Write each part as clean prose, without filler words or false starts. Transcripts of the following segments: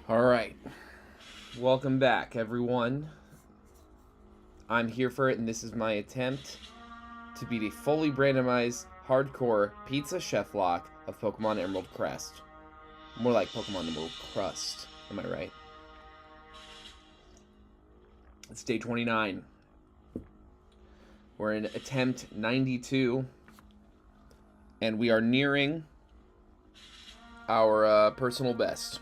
Alright, welcome back everyone. I'm here for it, and this is my attempt to beat a fully randomized, hardcore PizzaChefLocke of Pokemon Emerald Crest. More like Pokemon Emerald Crust, am I right? It's day 29. We're in attempt 92, and we are nearing our personal best.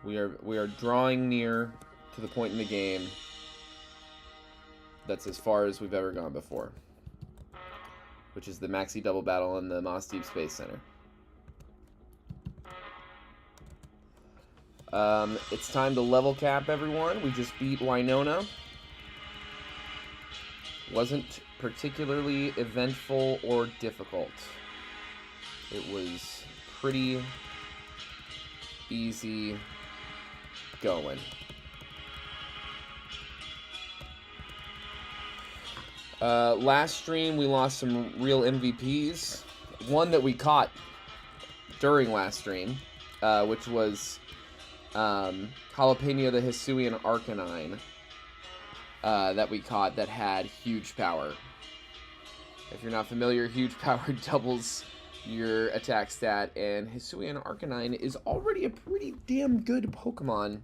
We are drawing near to the point in the game that's as far as we've ever gone before, which is the Maxi Double Battle in the Moss Deep Space Center. It's time to level cap, everyone. We just beat Winona. Wasn't particularly eventful or difficult. It was pretty easy going. Last stream we lost some real MVPs. One that we caught during last stream, which was Jalapeno the Hisuian Arcanine that we caught that had huge power. If you're not familiar, huge power doubles your attack stat, and Hisuian Arcanine is already a pretty damn good Pokemon.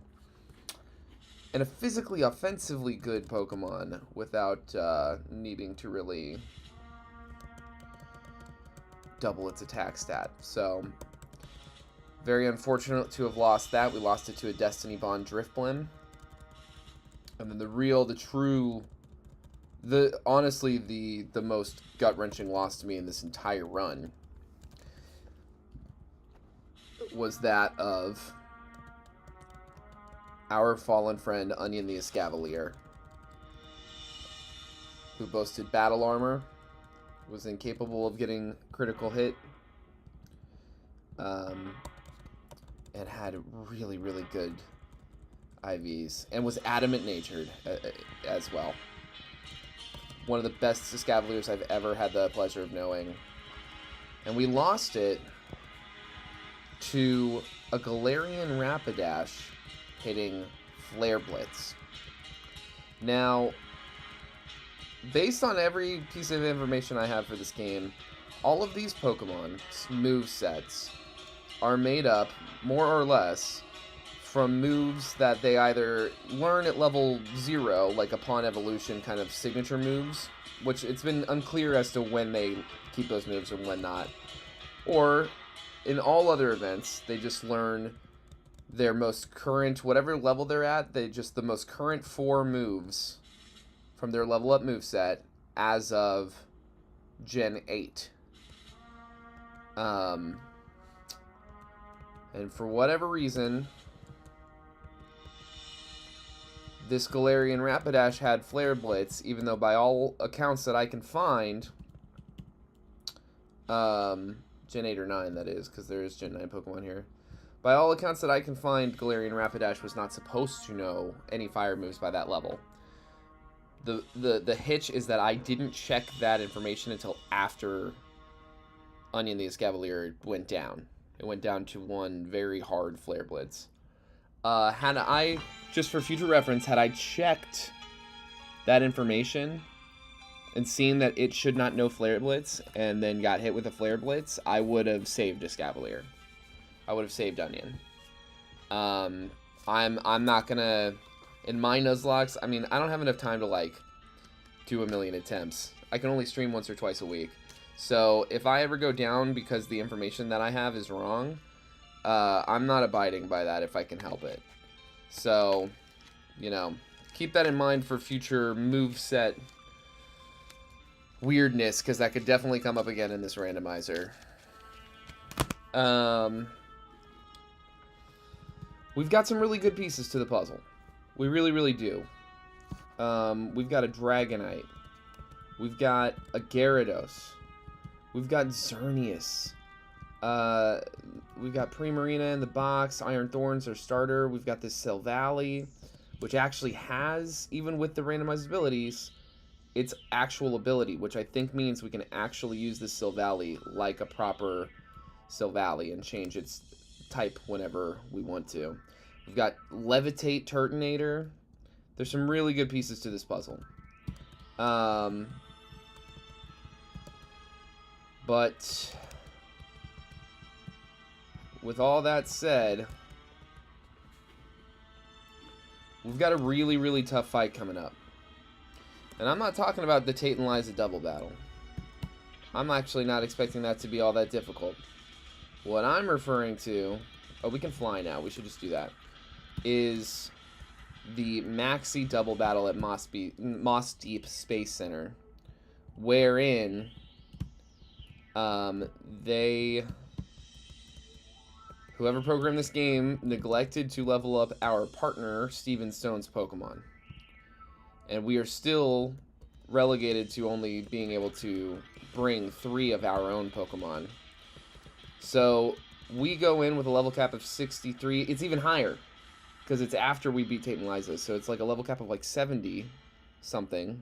And a physically, offensively good Pokemon without needing to really double its attack stat. So, very unfortunate to have lost that. We lost it to a Destiny Bond Drifblim. And then honestly, the most gut-wrenching loss to me in this entire run was that of our fallen friend Onion the Escavalier, who boasted battle armor, was incapable of getting critical hit, and had really, really good IVs, and was adamant natured as well. One of the best Escavaliers I've ever had the pleasure of knowing. And we lost it to a Galarian Rapidash hitting Flare Blitz. Now, based on every piece of information I have for this game, all of these Pokemon's movesets are made up, more or less, from moves that they either learn at level 0, like upon evolution kind of signature moves, which it's been unclear as to when they keep those moves and when not, or in all other events, they just learn their most current, whatever level they're at, the most current 4 moves from their level up moveset as of Gen 8. And for whatever reason, this Galarian Rapidash had Flare Blitz, even though by all accounts that I can find, Gen 8 or 9 that is, because there is Gen 9 Pokemon here. By all accounts that I can find, Galarian Rapidash was not supposed to know any fire moves by that level. The hitch is that I didn't check that information until after Onion the Escavalier went down. It went down to one very hard Flare Blitz. Had I, just for future reference, had I checked that information and seen that it should not know Flare Blitz and then got hit with a Flare Blitz, I would have saved Escavalier. I would have saved Onion. I'm not gonna, in my Nuzlocks, I mean, I don't have enough time to, like, do a million attempts. I can only stream once or twice a week. So, if I ever go down because the information that I have is wrong, I'm not abiding by that if I can help it. So, you know, keep that in mind for future moveset weirdness, because that could definitely come up again in this randomizer. We've got some really good pieces to the puzzle. We really, really do. We've got a Dragonite. We've got a Gyarados. We've got Xerneas. We've got Primarina in the box. Iron Thorns, our starter. We've got this Silvally, which actually has, even with the randomized abilities, its actual ability, which I think means we can actually use this Silvally like a proper Silvally and change its type whenever we want to. We've got Levitate Turtonator. There's some really good pieces to this puzzle. But with all that said, we've got a really, really tough fight coming up. And I'm not talking about the Tate and Liza double battle. I'm actually not expecting that to be all that difficult. What I'm referring to... Oh, we can fly now. We should just do that. Is the Maxi double battle at Moss Deep Space Center. Wherein... whoever programmed this game neglected to level up our partner, Steven Stone's Pokemon. And we are still relegated to only being able to bring 3 of our own Pokemon. So, we go in with a level cap of 63. It's even higher, because it's after we beat Tate and Liza. So it's like a level cap of like 70-something.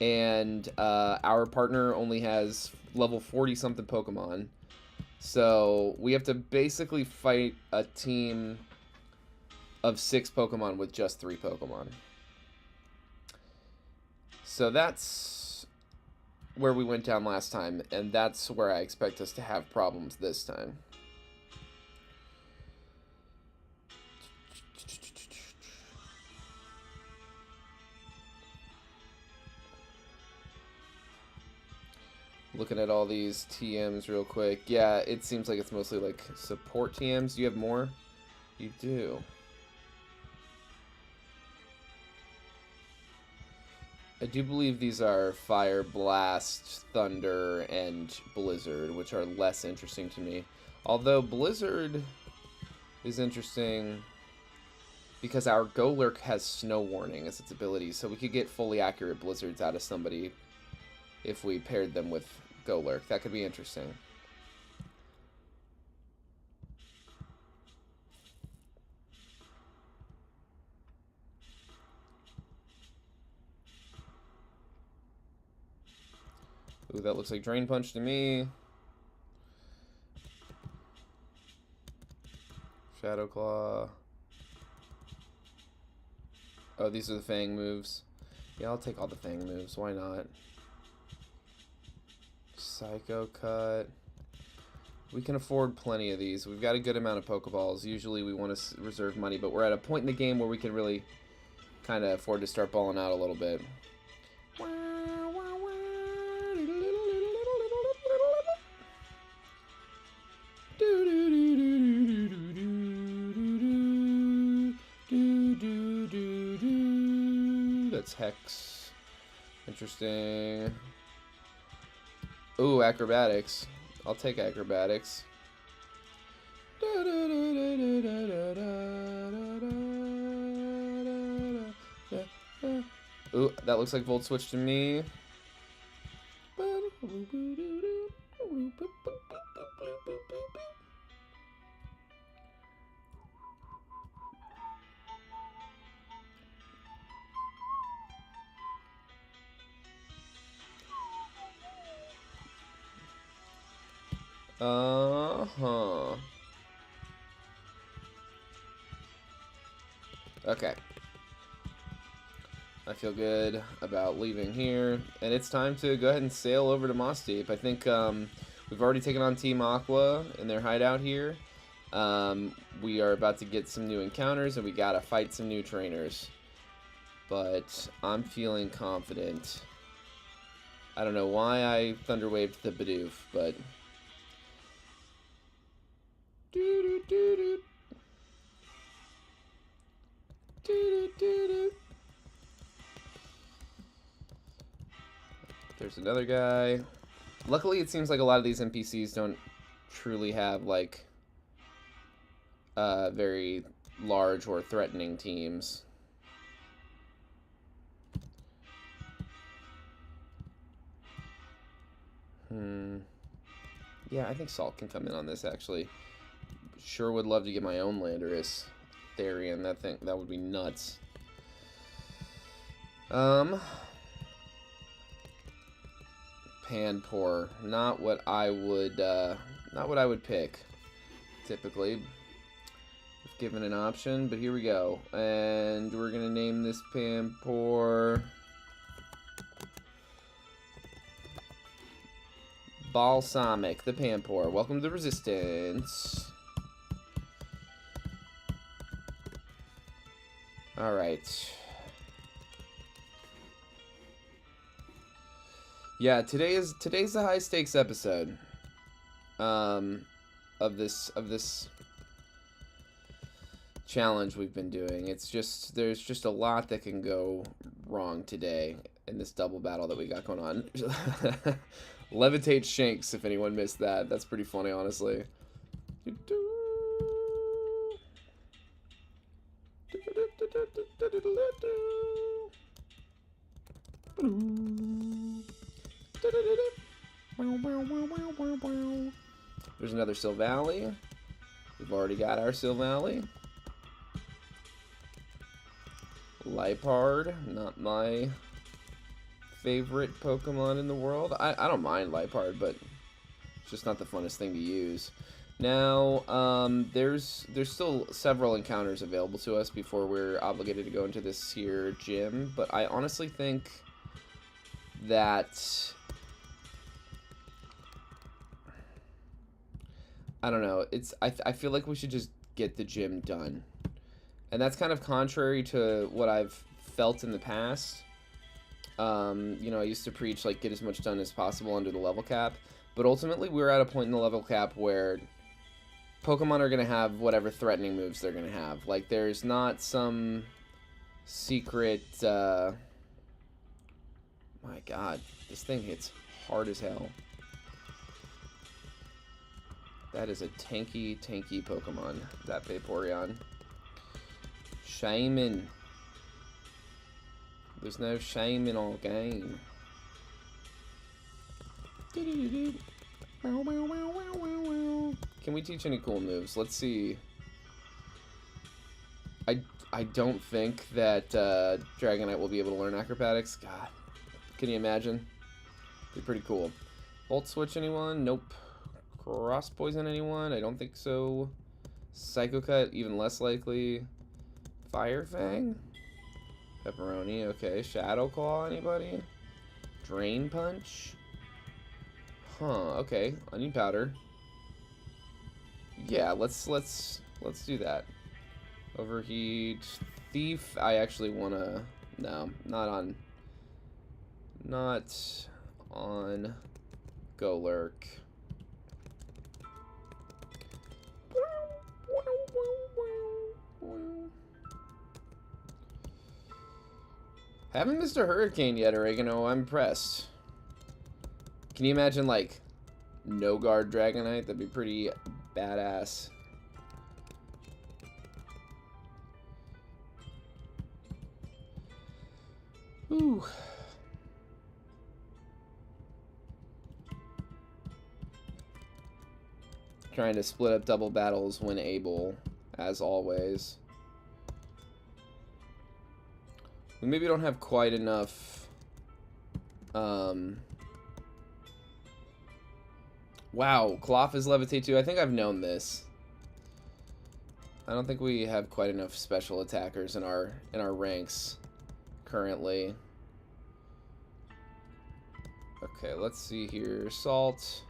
And our partner only has level 40-something Pokemon. So we have to basically fight a team of 6 Pokemon with just 3 Pokemon. So that's where we went down last time, and that's where I expect us to have problems this time. Looking at all these TMs real quick. Yeah, it seems like it's mostly like support TMs. Do you have more? You do. I do believe these are Fire, Blast, Thunder, and Blizzard, which are less interesting to me. Although Blizzard is interesting because our Golurk has Snow Warning as its ability, so we could get fully accurate Blizzards out of somebody if we paired them with Golurk. That could be interesting. Ooh, that looks like Drain Punch to me. Shadow Claw. Oh, these are the Fang moves. Yeah, I'll take all the Fang moves. Why not? Psycho Cut. We can afford plenty of these. We've got a good amount of Pokeballs. Usually we want to reserve money, but we're at a point in the game where we can really kind of afford to start balling out a little bit. That's Hex. Interesting. Ooh, Acrobatics. I'll take Acrobatics. Ooh, that looks like Volt Switch to me. Okay. I feel good about leaving here. And it's time to go ahead and sail over to Moss Deep. I think we've already taken on Team Aqua in their hideout here. We are about to get some new encounters, and we gotta fight some new trainers. But I'm feeling confident. I don't know why I Thunder Waved the Bidoof, but... There's another guy. Luckily, it seems like a lot of these NPCs don't truly have, like, very large or threatening teams. Yeah, I think Salt can come in on this, actually. Sure would love to get my own Landorus Therian. That would be nuts. Panpour. Not what I would pick. typically, if given an option. But here we go. And we're going to name this Pampor Balsamic, the Pampor. Welcome to the Resistance. Alright. Yeah, today's the high stakes episode of this challenge we've been doing. It's just there's just a lot that can go wrong today in this double battle that we got going on. Levitate Shanks, if anyone missed that. That's pretty funny, honestly. There's another Silvally. We've already got our Silvally. Liepard, not my favorite Pokemon in the world. I don't mind Liepard, but it's just not the funnest thing to use. Now, there's still several encounters available to us before we're obligated to go into this here gym, but I honestly think that, I don't know, I feel like we should just get the gym done. And that's kind of contrary to what I've felt in the past. You know, I used to preach, like, get as much done as possible under the level cap, but ultimately we're at a point in the level cap where Pokemon are going to have whatever threatening moves they're going to have. Like, there's not some secret, my god, this thing hits hard as hell. That is a tanky Pokemon, that Vaporeon. Shaman. There's no shame in our game. Can we teach any cool moves? Let's see. I don't think that Dragonite will be able to learn Acrobatics. God, can you imagine? Be pretty cool. Volt Switch anyone? Nope. Cross Poison anyone? I don't think so. Psycho Cut, even less likely. Fire Fang? Pepperoni, okay. Shadow Claw, anybody? Drain Punch? Huh, okay. Onion Powder. Yeah, let's do that. Overheat. Thief, I actually wanna, no, not on Golurk. Haven't missed a Hurricane yet, Oregano. I'm impressed. Can you imagine, like, no guard Dragonite? That'd be pretty badass. Ooh. Trying to split up double battles when able, as always. We maybe don't have quite enough. Wow, Cloth is Levitate too. I think I've known this. I don't think we have quite enough special attackers in our ranks currently. Okay, let's see here. Salt.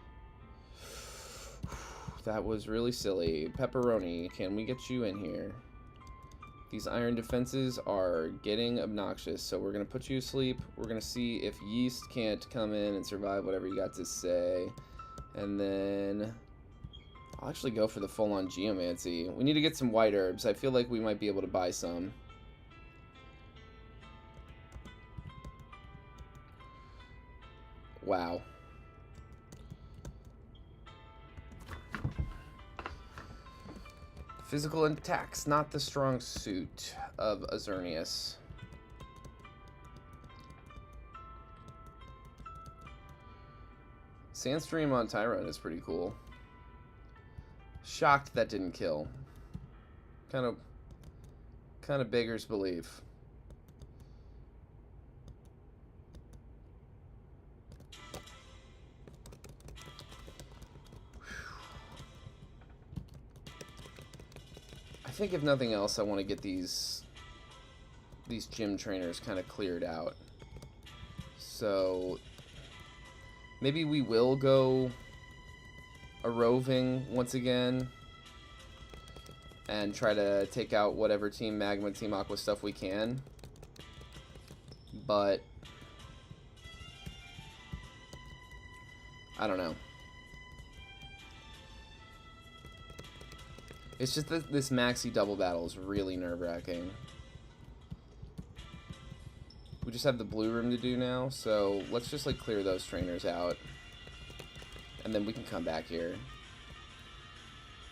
That was really silly. Pepperoni, can we get you in here? These iron defenses are getting obnoxious, so we're going to put you to sleep. We're going to see if Yeast can't come in and survive whatever you got to say. And then I'll actually go for the full-on Geomancy. We need to get some white herbs. I feel like we might be able to buy some. Wow. Physical attacks, not the strong suit of Azernius. Sandstream on Tyrone is pretty cool. Shocked that didn't kill. Kind of beggars belief. think if nothing else, I want to get these gym trainers kind of cleared out. So maybe we will go a roving once again and try to take out whatever Team Magma, Team Aqua stuff we can. But I don't know. It's just that this maxi double battle is really nerve-wracking. We just have the blue room to do now, so let's just like clear those trainers out. And then we can come back here.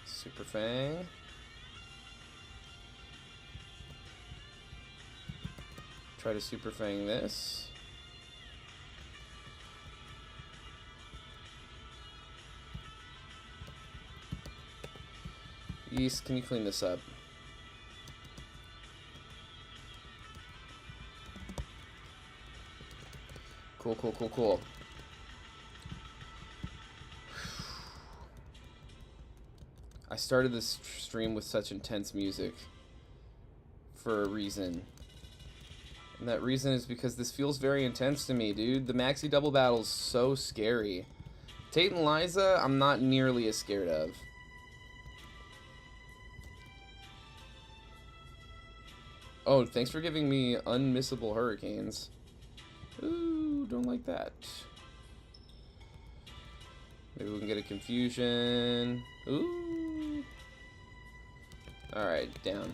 Super Fang. Try to Super Fang this. Yeast, can you clean this up? Cool, cool, cool, cool. I started this stream with such intense music for a reason. And that reason is because this feels very intense to me, dude. The maxi double battle's so scary. Tate and Liza, I'm not nearly as scared of. Oh, thanks for giving me unmissable hurricanes. Ooh, don't like that. Maybe we can get a confusion. Ooh. Alright, down.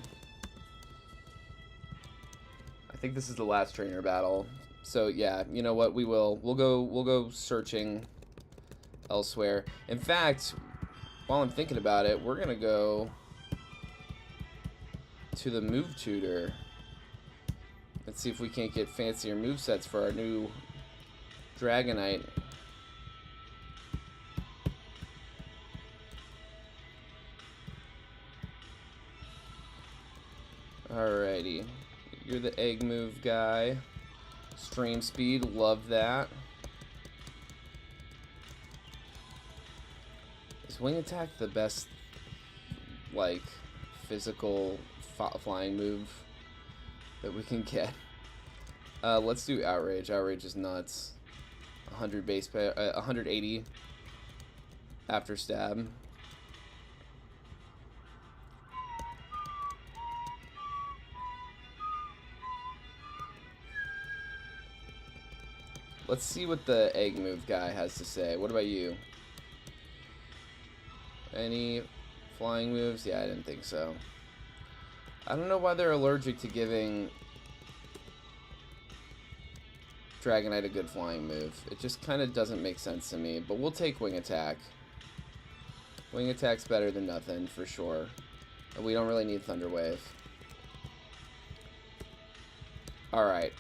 I think this is the last trainer battle. So yeah, you know what, we'll go searching elsewhere. In fact, while I'm thinking about it, we're gonna go to the move tutor. Let's see if we can't get fancier movesets for our new Dragonite. Alrighty. You're the egg move guy. Stream speed, love that. Is wing attack the best, like, physical flying move that we can get? Let's do outrage. Outrage is nuts. 100 base pay, 180 after stab. Let's see what the egg move guy has to say. What about you? Any flying moves? Yeah, I didn't think so. I don't know why they're allergic to giving Dragonite a good flying move. It just kind of doesn't make sense to me, but we'll take Wing Attack. Wing Attack's better than nothing, for sure. And we don't really need Thunder Wave. Alright.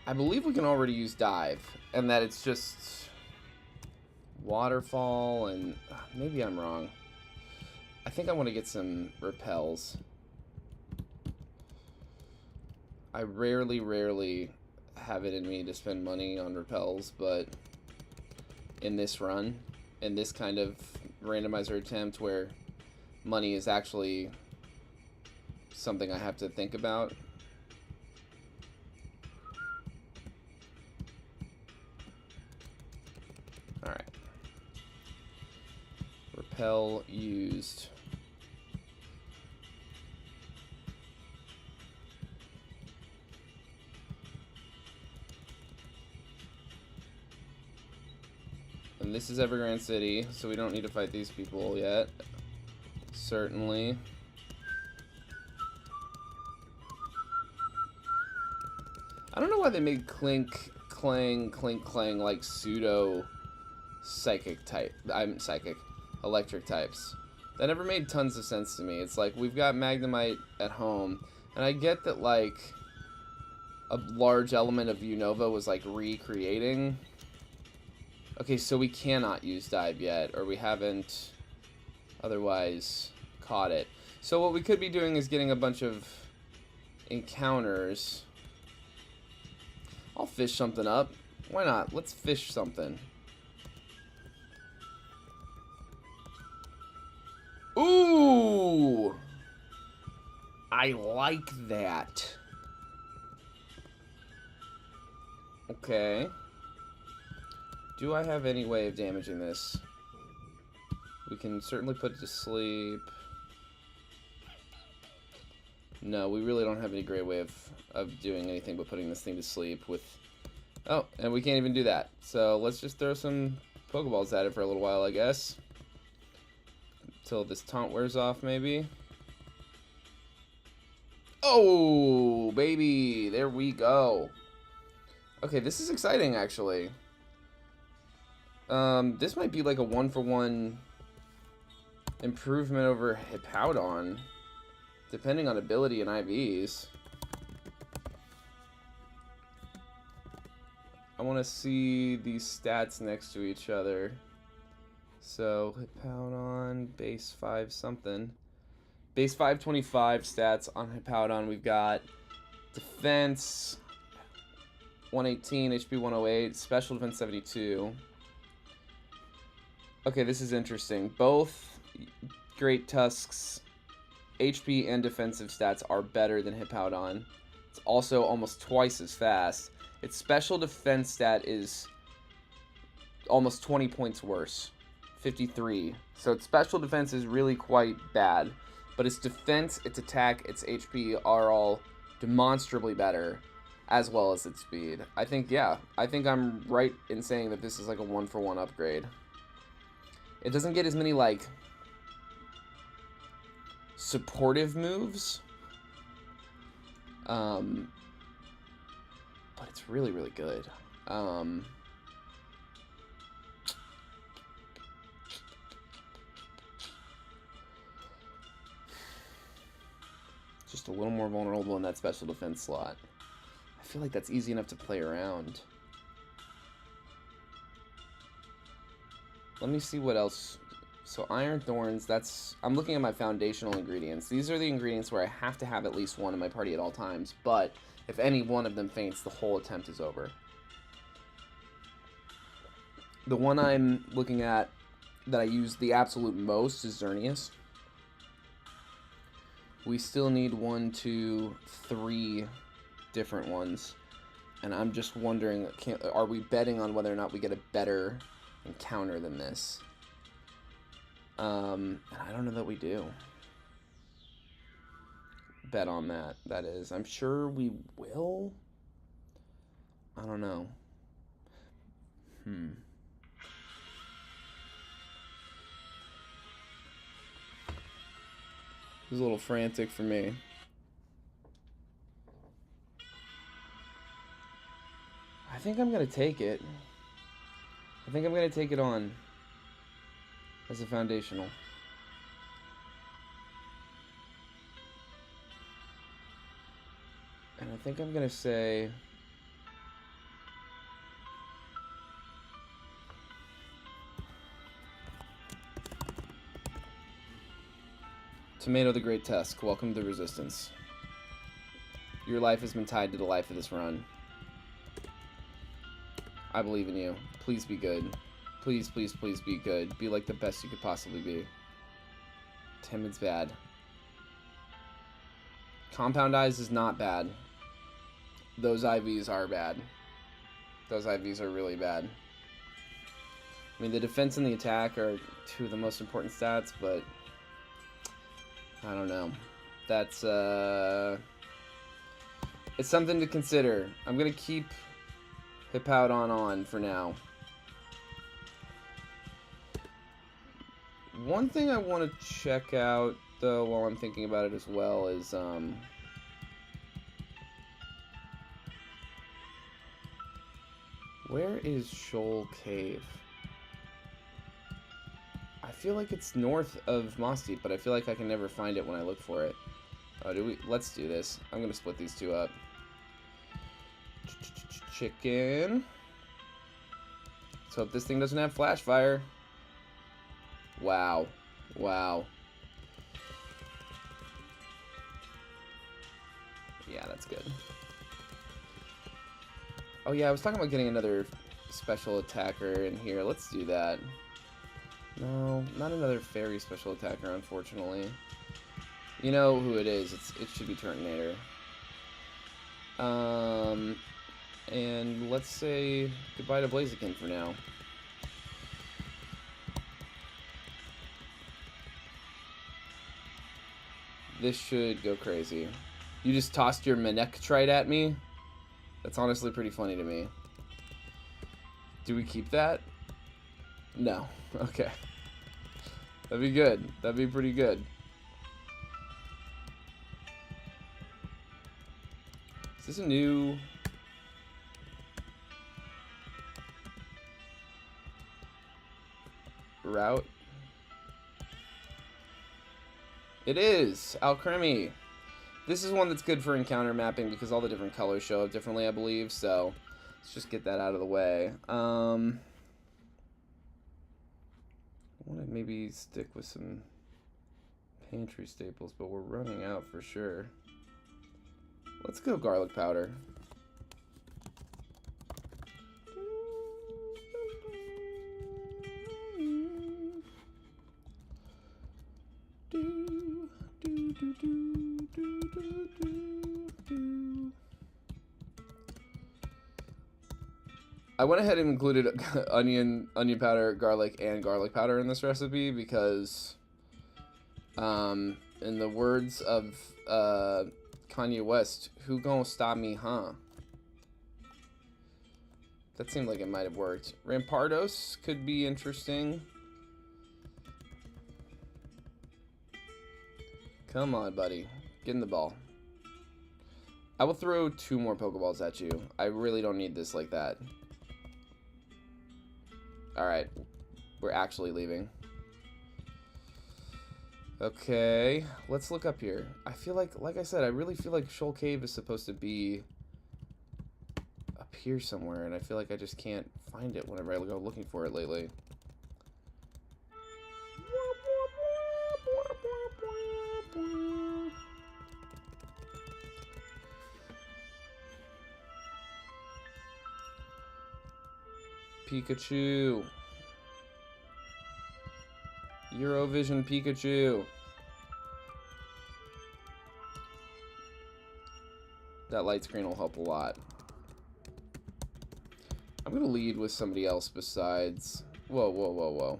I believe we can already use Dive, and that it's just Waterfall, and maybe I'm wrong. I think I want to get some repels. I rarely have it in me to spend money on repels, but in this run, in this kind of randomizer attempt where money is actually something I have to think about. Alright. Repel used. And this is Evergrande City, so we don't need to fight these people yet. Certainly. I don't know why they made Clink, Clang, Clink, Clang like pseudo psychic type. I'm psychic. Electric types. That never made tons of sense to me. It's like, we've got Magnemite at home, and I get that, like, a large element of Unova was, like, recreating. Okay, so we cannot use Dive yet, or we haven't otherwise caught it. So what we could be doing is getting a bunch of encounters. I'll fish something up. Why not? Let's fish something. Ooh! I like that. Okay. Do I have any way of damaging this? We can certainly put it to sleep. No, we really don't have any great way of doing anything but putting this thing to sleep with... Oh, and we can't even do that. So let's just throw some Pokeballs at it for a little while, I guess. Until this taunt wears off, maybe. Oh, baby! There we go. Okay, this is exciting, actually. This might be like a 1-for-1 improvement over Hippowdon, depending on ability and IVs. I want to see these stats next to each other. So, Hippowdon, base 5 something. Base 525 stats on Hippowdon. We've got defense 118, HP 108, special defense 72. Okay, this is interesting. Both Great Tusk's HP and defensive stats are better than Hippowdon. It's also almost twice as fast. Its special defense stat is almost 20 points worse. 53. So its special defense is really quite bad. But its defense, its attack, its HP are all demonstrably better, as well as its speed. I think, yeah, I think I'm right in saying that this is like a 1-for-1 upgrade. It doesn't get as many, like, supportive moves. But it's really, really good. Just a little more vulnerable in that special defense slot. I feel like that's easy enough to play around. Let me see what else. So Iron Thorns, that's... I'm looking at my foundational ingredients. These are the ingredients where I have to have at least one in my party at all times, but if any one of them faints, the whole attempt is over. The one I'm looking at that I use the absolute most is Xerneas. We still need 1, 2, 3 different ones. And I'm just wondering, are we betting on whether or not we get a better encounter than this? And I don't know that we do. Bet on that, that is. I'm sure we will. I don't know. It was a little frantic for me. I think I'm gonna take it. I think I'm gonna take it on as a foundational. And I think I'm gonna say Tomato the Great Tusk, welcome to Resistance. Your life has been tied to the life of this run. I believe in you. Please be good. Please, please, please be good. Be like the best you could possibly be. Timid's bad. Compound Eyes is not bad. Those IVs are bad. Those IVs are really bad. I mean, the defense and the attack are two of the most important stats, but I don't know. That's, it's something to consider. I'm gonna keep Hippowdon on for now. One thing I want to check out, though, while I'm thinking about it as well, is, where is Shoal Cave? I feel like it's north of Moss Deep, but I feel like I can never find it when I look for it. Oh, let's do this. I'm gonna split these two up. Chicken. Let's hope this thing doesn't have flash fire. Wow. Wow. Yeah, that's good. Oh yeah, I was talking about getting another special attacker in here. Let's do that. No, not another fairy special attacker, unfortunately. You know who it is. It should be Turtonator. And let's say goodbye to Blaziken for now. This should go crazy. You just tossed your Manectrite at me? That's honestly pretty funny to me. Do we keep that? No. Okay. That'd be good. That'd be pretty good. Is this a new... route? It is! Alcremie! This is one that's good for encounter mapping because all the different colors show up differently, I believe, so let's just get that out of the way. I want to maybe stick with some pantry staples, but we're running out for sure. Let's go garlic powder. I went ahead and included onion powder, garlic, and garlic powder in this recipe because, in the words of Kanye West, who gonna stop me, huh? That seemed like it might have worked. Rampardos could be interesting. Come on, buddy. Get in the ball. I will throw 2 more Pokeballs at you. I really don't need this like that. Alright. We're actually leaving. Okay. Let's look up here. I feel like I said, I really feel like Shoal Cave is supposed to be up here somewhere, and I feel like I just can't find it whenever I go looking for it lately. Pikachu. Eurovision Pikachu. That light screen will help a lot. I'm gonna lead with somebody else besides... Whoa, whoa, whoa, whoa.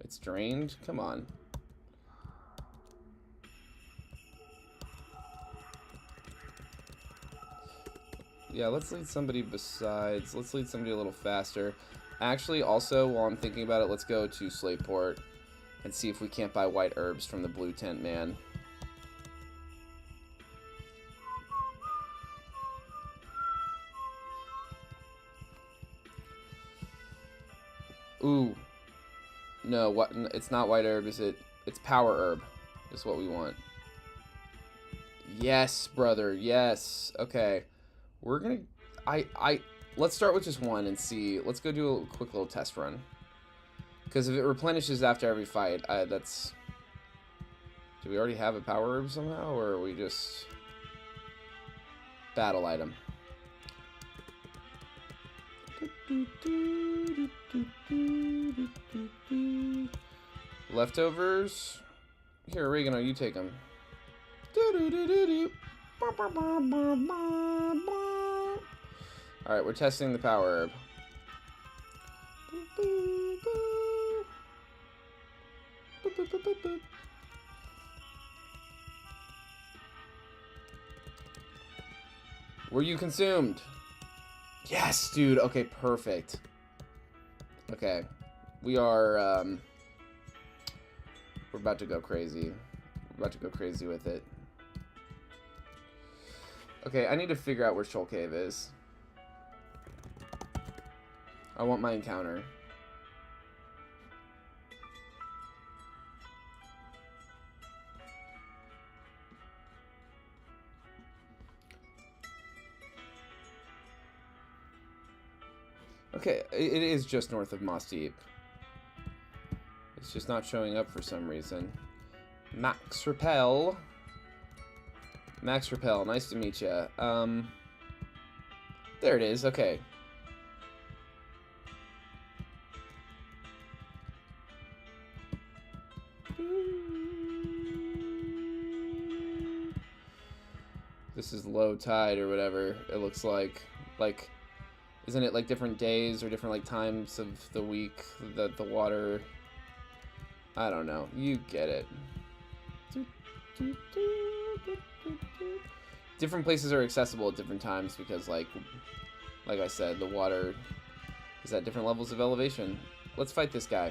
It's drained? Come on. Yeah, let's lead somebody besides... Let's lead somebody a little faster. Actually, also, while I'm thinking about it, let's go to Slateport and see if we can't buy white herbs from the blue tent man. Ooh. No, what? It's not white herb, is it? It's power herb is what we want. Yes, brother. Yes. Okay. We're gonna... Let's start with just one and see. Let's go do a quick little test run. Because if it replenishes after every fight, that's... Do we already have a power herb somehow? Or are we just... Battle item? Leftovers? Here, Oregano, you take them. Alright, we're testing the power herb. Were you consumed? Yes, dude. Okay, perfect. Okay. We are, we're about to go crazy. We're about to go crazy with it. Okay, I need to figure out where Shoal Cave is. I want my encounter. Okay, it is just north of Moss Deep. It's just not showing up for some reason. Max Repel. Max Repel, nice to meet you. There it is, okay. This is low tide or whatever, it looks like. Like, isn't it like different days or different like times of the week that the water... I don't know. You get it. Different places are accessible at different times because like I said, the water is at different levels of elevation. Let's fight this guy.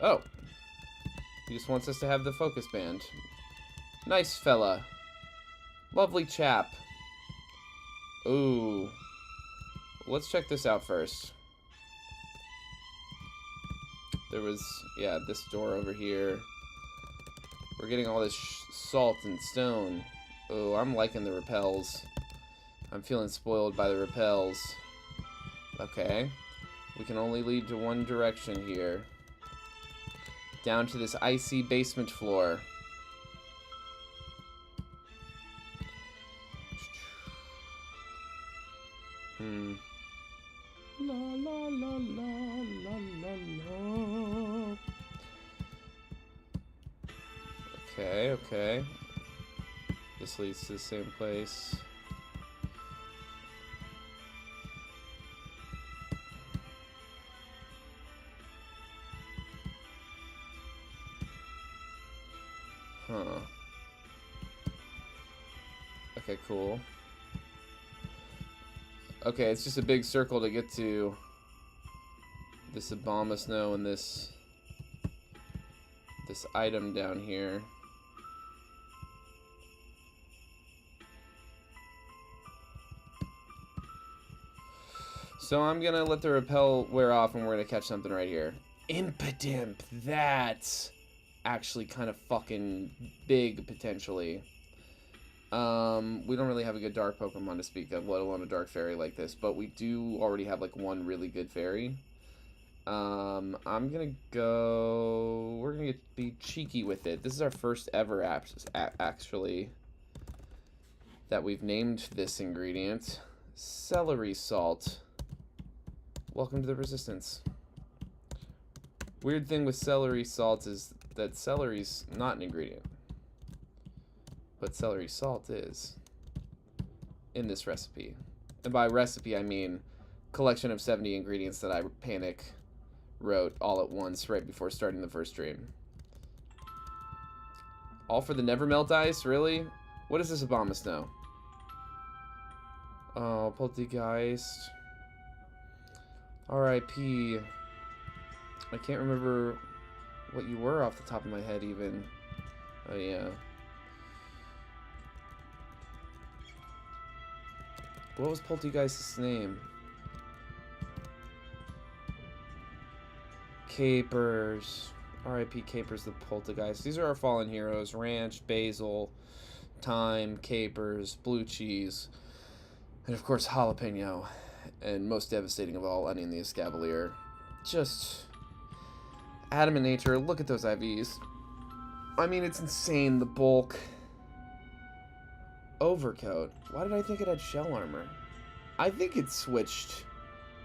Oh. He just wants us to have the focus band. Nice fella. Lovely chap. Ooh. Let's check this out first. There was, yeah, this door over here. We're getting all this salt and stone. Oh, I'm liking the repels. I'm feeling spoiled by the repels. Okay. We can only lead to one direction here. Down to this icy basement floor. La la la la la la la. Okay, okay. This leads to the same place. Huh. Okay, cool. Okay, it's just a big circle to get to this Obama Snow and this item down here. So I'm gonna let the repel wear off and we're gonna catch something right here. Impidimp! That's actually kind of fucking big, potentially. We don't really have a good dark Pokemon to speak of, let alone a dark fairy like this, but we do already have like one really good fairy. I'm gonna go... We're gonna be cheeky with it. This is our first ever actually that we've named this ingredient. Celery salt. Welcome to the resistance. Weird thing with celery salt is that celery's not an ingredient. But celery salt is in this recipe. And by recipe, I mean collection of 70 ingredients that I wrote all at once right before starting the first stream. All for the never melt ice? Really? What is this Obama Snow? Oh, Poltergeist. R.I.P. I can't remember what you were off the top of my head even. Oh, yeah. What was Poltergeist's name? Capers. R.I.P. Capers the Poltergeist. These are our fallen heroes. Ranch, Basil, Thyme, Capers, Blue Cheese, and of course Jalapeno. And most devastating of all, Onion the Escavalier. Just adamant nature. Look at those IVs. I mean, it's insane. The bulk. Overcoat. Why did I think it had shell armor? I think it switched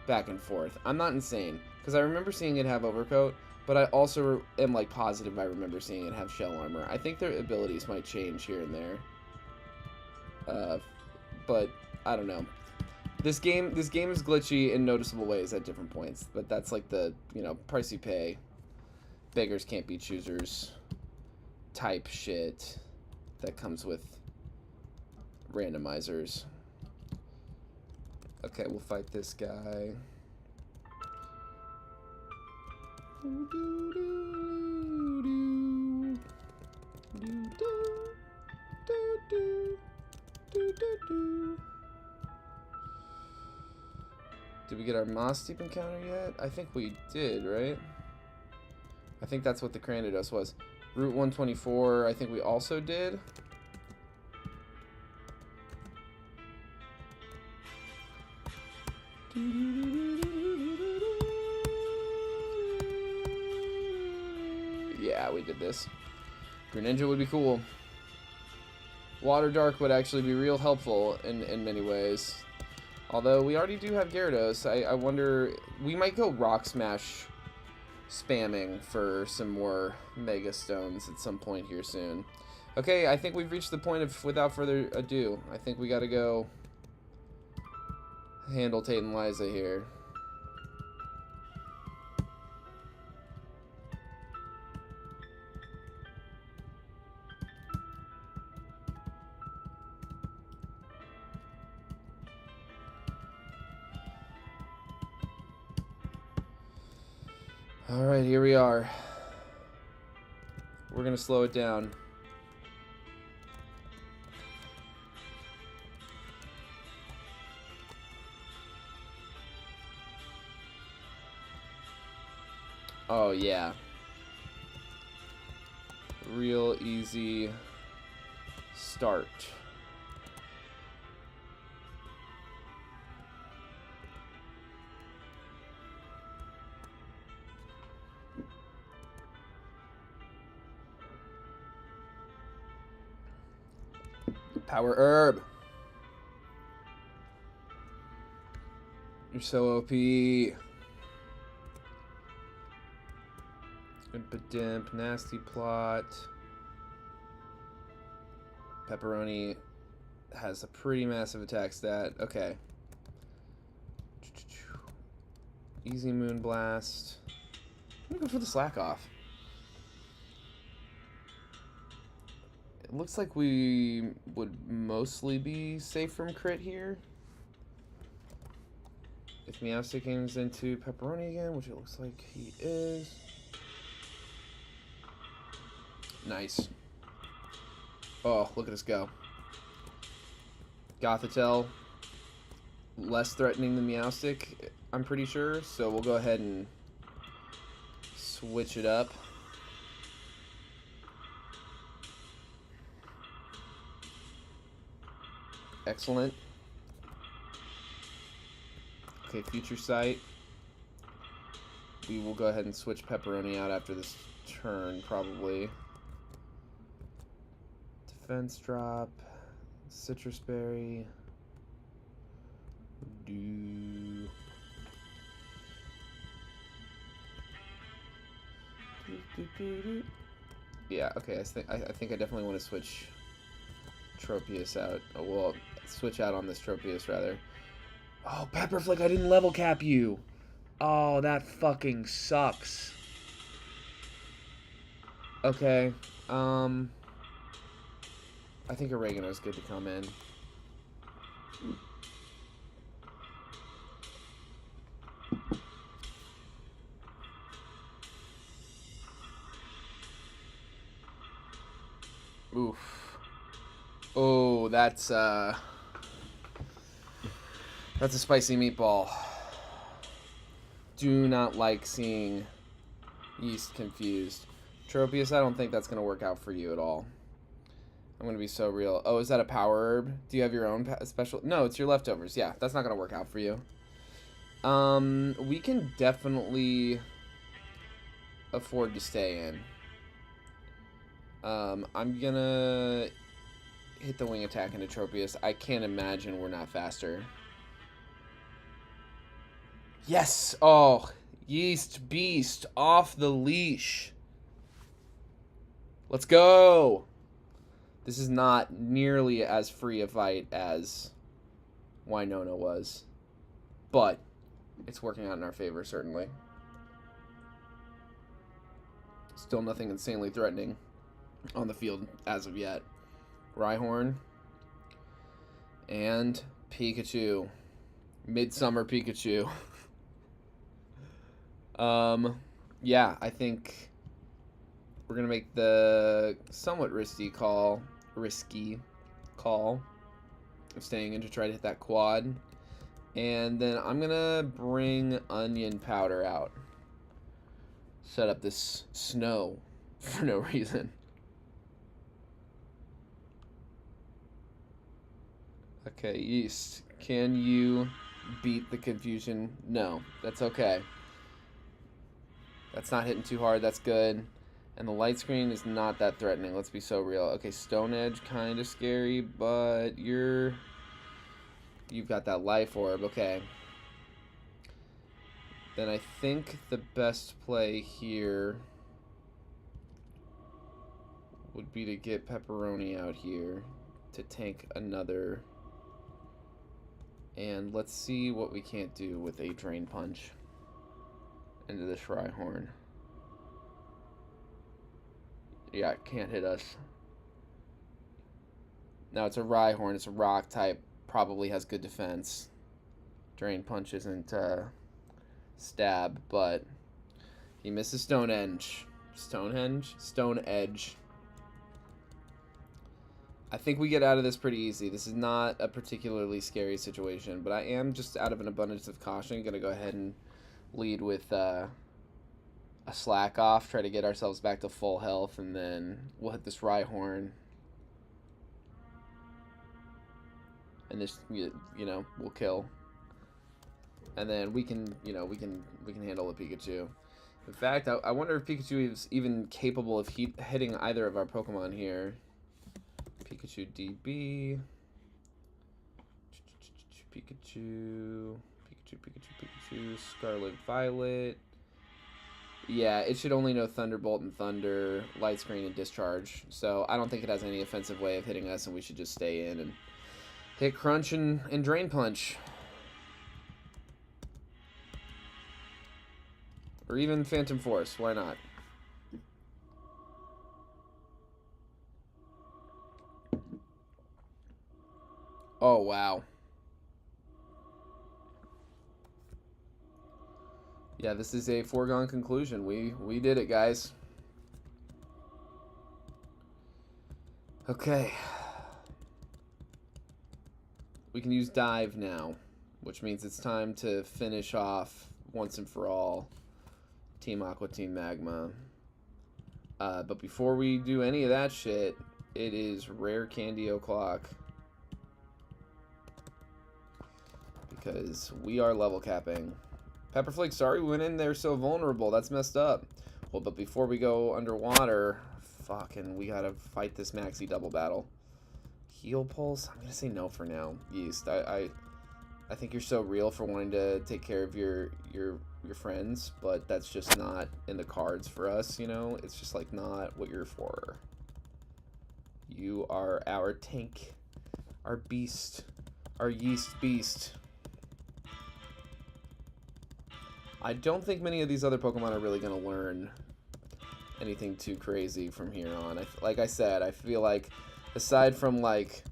back and forth. I'm not insane, because I remember seeing it have overcoat, but I also am like positive I remember seeing it have shell armor. I think their abilities might change here and there. But I don't know. This game is glitchy in noticeable ways at different points, but that's like the, you know, price you pay. Beggars can't be choosers type shit that comes with randomizers. Okay, we'll fight this guy. Did we get our Moss Deep encounter yet? I think we did, right? I think that's what the Cranidos was. Route 124, I think we also did. Yeah, we did this. Greninja would be cool. Water Dark would actually be real helpful in many ways. Although we already do have Gyarados, I wonder... We might go Rock Smash spamming for some more Mega Stones at some point here soon. Okay, I think we've reached the point of without further ado. I think we gotta go handle Tate and Liza here. Alright, here we are. We're gonna slow it down. Oh, yeah. Real easy start. Power Herb. You're so OP. Imp-a-dimp, nasty plot. Pepperoni has a pretty massive attack stat. Okay. Easy Moonblast. I'm gonna go for the Slack off. It looks like we would mostly be safe from crit here. If Meowstic aims into Pepperoni again, which it looks like he is. Nice. Oh, look at us go. Gothitelle, less threatening than Meowstic, I'm pretty sure. So we'll go ahead and switch it up. Excellent. Okay, Future Sight. We will go ahead and switch Pepperoni out after this turn, probably. Defense drop. Citrus Berry. Do. Yeah, okay, I think I definitely want to switch Tropius out. Oh, well, switch out on this Tropius, rather. Oh, Pepperflick, I didn't level cap you. Oh, that fucking sucks. Okay, I think Oregano's good to come in. Oof. Oh, that's a spicy meatball. Do not like seeing yeast confused. Tropius, I don't think that's going to work out for you at all. I'm going to be so real. Oh, is that a power herb? Do you have your own special? No, it's your leftovers. Yeah, that's not going to work out for you. We can definitely afford to stay in. I'm going to hit the wing attack into Tropius. I can't imagine we're not faster. Yes! Oh, Yeast Beast off the leash. Let's go! This is not nearly as free a fight as Winona was. But it's working out in our favor, certainly. Still nothing insanely threatening on the field as of yet. Rhyhorn. And Pikachu. Midsummer Pikachu. Yeah, I think we're going to make the somewhat risky call of staying in to try to hit that quad. And then I'm going to bring Onion Powder out. Set up this snow for no reason. Okay, Yeast, can you beat the confusion? No, that's okay. That's not hitting too hard. That's good. And the light screen is not that threatening. Let's be so real. Okay, Stone Edge, kind of scary, but you've got that life orb. Okay. Then I think the best play here would be to get Pepperoni out here to tank another. And let's see what we can't do with a Drain Punch into this Rhyhorn. Yeah, it can't hit us. Now it's a Rhyhorn, it's a rock type, probably has good defense. Drain Punch isn't stab, but he misses Stone Edge. Stone Edge. I think we get out of this pretty easy. This is not a particularly scary situation, but I am, just out of an abundance of caution, going to go ahead and lead with a slack off, try to get ourselves back to full health, and then we'll hit this Rhyhorn. And this, you know, we'll kill. And then we can, you know, we can handle a Pikachu. In fact, I wonder if Pikachu is even capable of hitting either of our Pokemon here. Pikachu DB. Pikachu. Scarlet Violet. Yeah, it should only know Thunderbolt and Thunder, Light Screen and Discharge. So I don't think it has any offensive way of hitting us, and we should just stay in and hit Crunch and Drain Punch. Or even Phantom Force, why not? Oh, wow. Yeah, this is a foregone conclusion. We did it, guys. Okay. We can use Dive now, which means it's time to finish off once and for all Team Aqua, Team Magma. But before we do any of that shit, it is Rare Candy O'Clock. Because we are level capping. Pepperflake, sorry we went in there so vulnerable. That's messed up. Well, but before we go underwater, fucking, we gotta fight this Maxi double battle. Heal Pulse? I'm gonna say no for now. Yeast, I think you're so real for wanting to take care of your friends, but that's just not in the cards for us, you know? It's just like not what you're for. You are our tank, our beast, our yeast beast. I don't think many of these other Pokemon are really going to learn anything too crazy from here on. Like I said, I feel like aside from like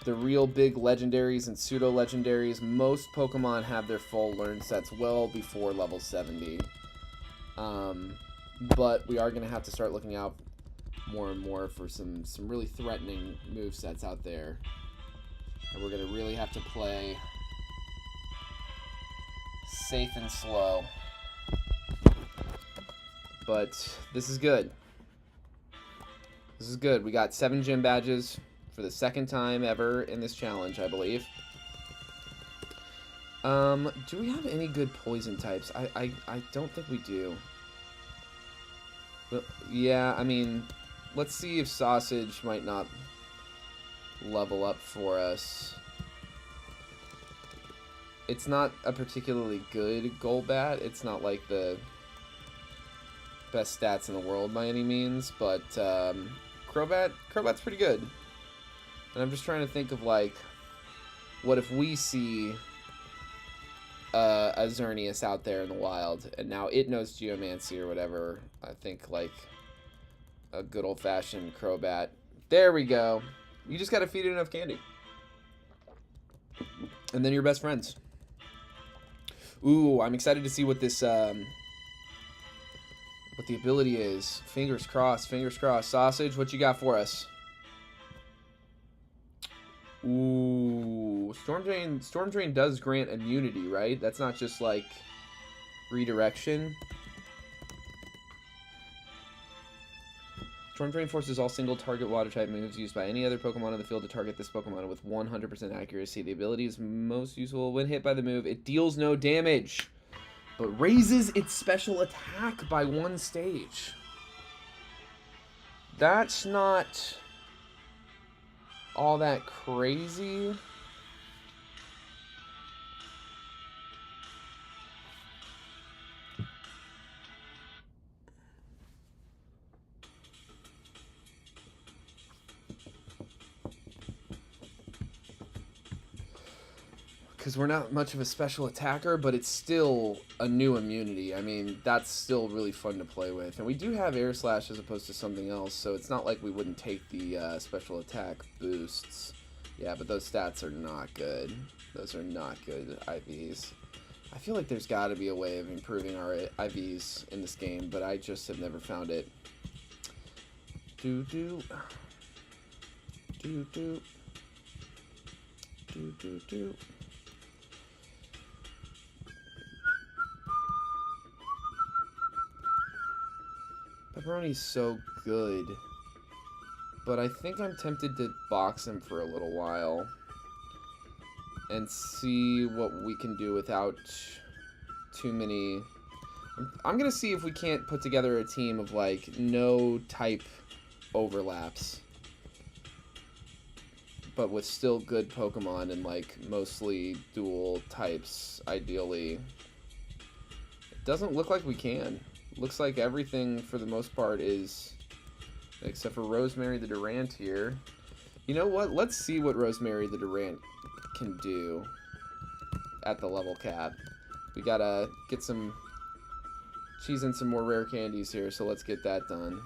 the real big legendaries and pseudo legendaries, most Pokemon have their full learn sets well before level 70. But we are going to have to start looking out more and more for some really threatening move sets out there. And we're going to really have to play safe and slow. But this is good. This is good. We got 7 gym badges for the second time ever in this challenge, I believe. Do we have any good poison types? I don't think we do. But, yeah, I mean, let's see if Sausage might not level up for us. It's not a particularly good Golbat. It's not like the best stats in the world by any means, but Crobat's pretty good. And I'm just trying to think of like, what if we see a Xerneas out there in the wild, and now it knows Geomancy or whatever. I think like a good old-fashioned Crobat. There we go. You just gotta feed it enough candy, and then you're best friends. Ooh, I'm excited to see what this what the ability is. Fingers crossed, fingers crossed. Sausage, what you got for us? Ooh, Storm Drain does grant immunity, right? That's not just like redirection. Storm Drain forces all single target water type moves used by any other Pokemon on the field to target this Pokemon with 100% accuracy. The ability is most useful when hit by the move. It deals no damage, but raises its special attack by 1 stage. That's not all that crazy. because we're not much of a special attacker, but it's still a new immunity. I mean, that's still really fun to play with. And we do have Air Slash as opposed to something else, so it's not like we wouldn't take the special attack boosts. Yeah, but those stats are not good. Those are not good IVs. I feel like there's got to be a way of improving our IVs in this game, but I just have never found it. Do-do. Do-do. Do-do-do. Pepperoni's so good, but I think I'm tempted to box him for a little while and see what we can do without too many. I'm gonna see if we can't put together a team of like no type overlaps, but with still good Pokemon and like mostly dual types ideally. It doesn't look like we can. Looks like everything for the most part is, except for Rosemary the Durant here. You know what? Let's see what Rosemary the Durant can do at the level cap. We gotta get some, cheese in some more rare candies here, so let's get that done.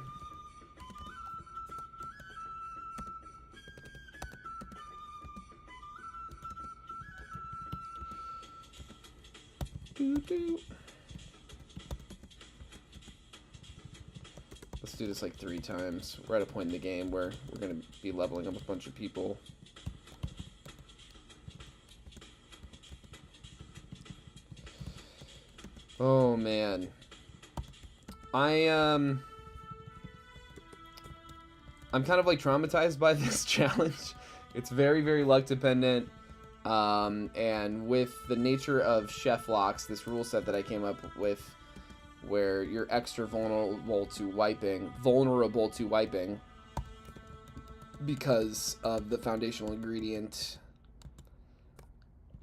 Doo-doo. Let's do this like 3 times. We're at a point in the game where we're going to be leveling up a bunch of people. Oh, man. I'm kind of like traumatized by this challenge. It's very, very luck dependent. And with the nature of ChefLocks, this rule set that I came up with, where you're extra vulnerable to wiping because of the foundational ingredient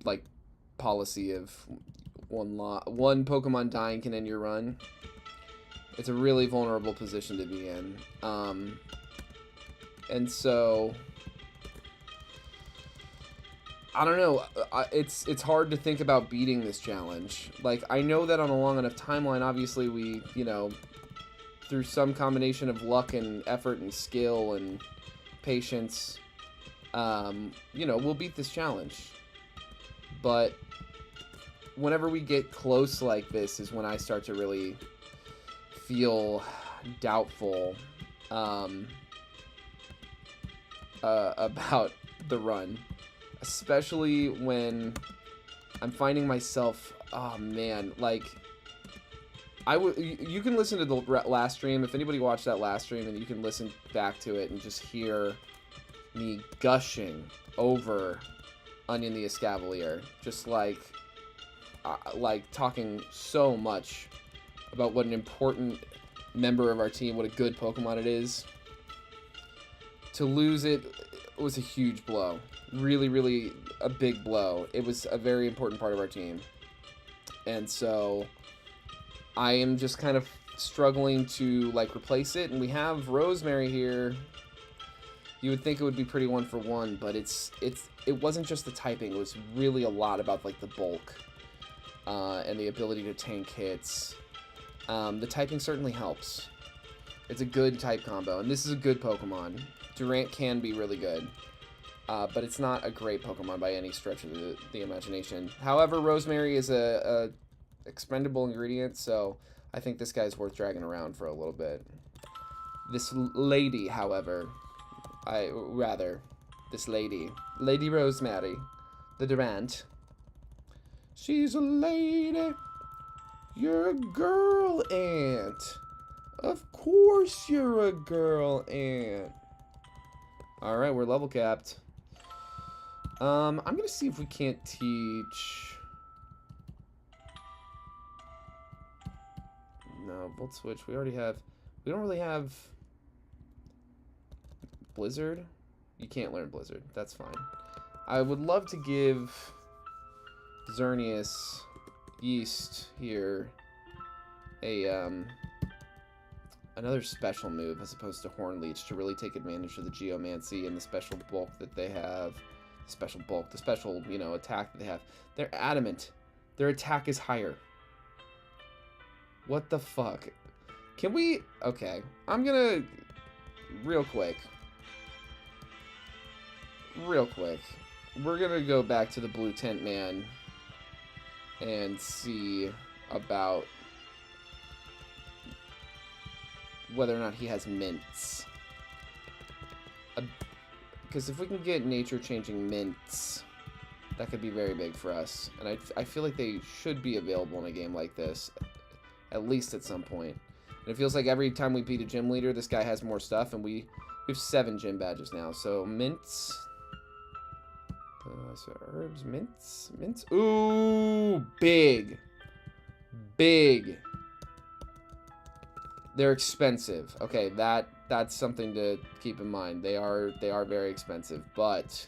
like policy of one Pokemon dying can end your run. It's a really vulnerable position to be in, and so I don't know. It's hard to think about beating this challenge. Like, I know that on a long enough timeline, obviously we, you know, through some combination of luck and effort and skill and patience, you know, we'll beat this challenge. But whenever we get close like this is when I start to really feel doubtful about the run. Especially when I'm finding myself, oh man, like, you can listen to the last stream, if anybody watched that last stream, and you can listen back to it and just hear me gushing over Onion the Escavalier, just like talking so much about what an important member of our team, what a good Pokemon it is. To lose it was a huge blow. Really, really a big blow. It was a very important part of our team. And so I am just kind of struggling to like replace it. And we have Rosemary here. You would think it would be pretty 1-for-1, but it wasn't just the typing. It was really a lot about like the bulk and the ability to tank hits. The typing certainly helps. It's a good type combo, and this is a good Pokemon. Durant can be really good. But it's not a great Pokemon by any stretch of the imagination. However, Rosemary is a expendable ingredient, so I think this guy's worth dragging around for a little bit. This lady, however, this lady, Lady Rosemary, the Durant. She's a lady. You're a girl ant. Of course you're a girl ant. Alright, we're level capped. I'm gonna see if we can't teach. No, Volt Switch. We already have. We don't really have Blizzard. You can't learn Blizzard. That's fine. I would love to give Xerneas Yeast here a another special move as opposed to Horn Leech to really take advantage of the Geomancy and the special bulk that they have. special bulk, the special, you know, attack that they have. They're adamant. Their attack is higher. What the fuck? Can we... Okay. I'm gonna... Real quick. We're gonna go back to the Blue Tent Man and see about whether or not he has mints. Because if we can get nature-changing mints, that could be very big for us. And I feel like they should be available in a game like this, at least at some point. And it feels like every time we beat a gym leader, this guy has more stuff, and we have 7 gym badges now. So mints, so herbs, mints. Ooh, big. They're expensive. Okay, that's something to keep in mind. They are very expensive, but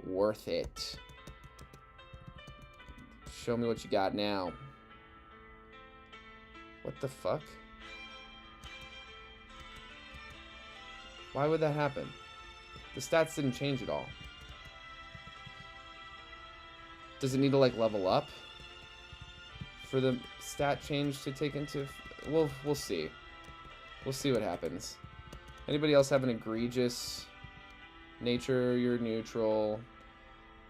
worth it. Show me what you got now. What the fuck? Why would that happen? The stats didn't change at all. Does it need to, like, level up for the stat change to take into... We'll see. We'll see what happens. Anybody else have an egregious nature? You're neutral.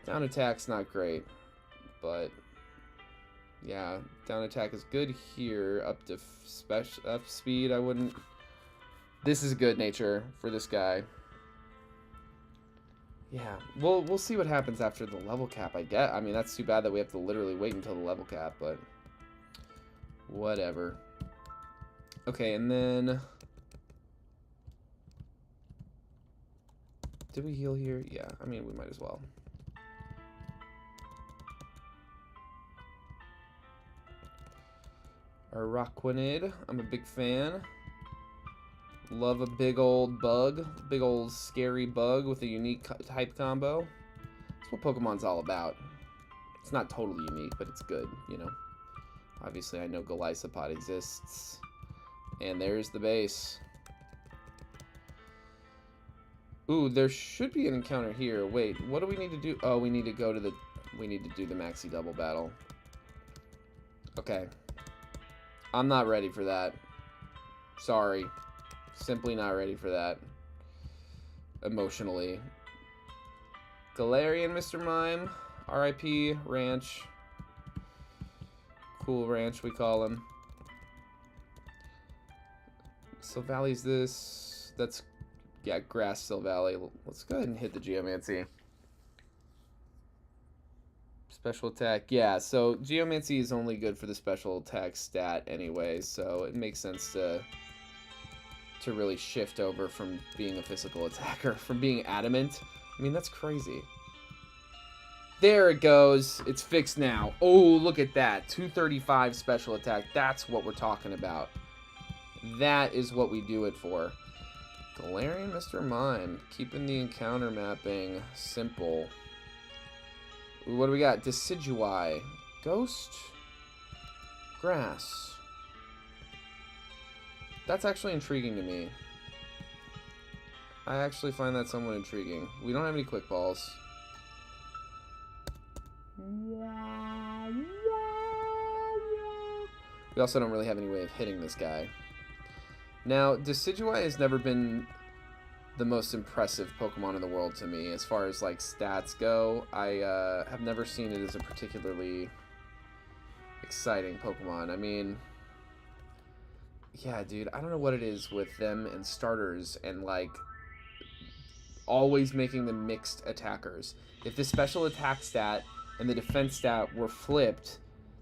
Down attack's not great, but yeah, down attack is good here. Up to up speed, I wouldn't. This is good nature for this guy. Yeah, we'll see what happens after the level cap, I guess. I mean, that's too bad that we have to literally wait until the level cap, but whatever. Okay, and then... Did we heal here? Yeah, I mean, we might as well. Araquanid, I'm a big fan. Love a big old bug, big old scary bug with a unique type combo. That's what Pokemon's all about. It's not totally unique, but it's good, you know. Obviously, I know Golisopod exists. And there's the base. Ooh, there should be an encounter here. Wait, what do we need to do? Oh, we need to go to the... We need to do the Maxi Double battle. Okay. I'm not ready for that. Sorry. Simply not ready for that. Emotionally. Galarian, Mr. Mime. R.I.P. Ranch. Cool Ranch, we call him. Silvalley's this. That's... Yeah, Grass Silvalley. Let's go ahead and hit the Geomancy. Special attack. Yeah, so Geomancy is only good for the special attack stat anyway, so it makes sense to really shift over from being a physical attacker, from being adamant. I mean, that's crazy. There it goes. It's fixed now. Oh, look at that. 235 special attack. That's what we're talking about. That is what we do it for. Galarian Mr. Mime. Keeping the encounter mapping simple. What do we got? Decidueye. Ghost. Grass. That's actually intriguing to me. I actually find that somewhat intriguing. We don't have any quick balls. We also don't really have any way of hitting this guy. Now, Decidueye has never been the most impressive Pokemon in the world to me. As far as, like, stats go, I have never seen it as a particularly exciting Pokemon. I mean... Yeah, dude, I don't know what it is with them and starters and, like, always making them mixed attackers. If the special attack stat and the defense stat were flipped,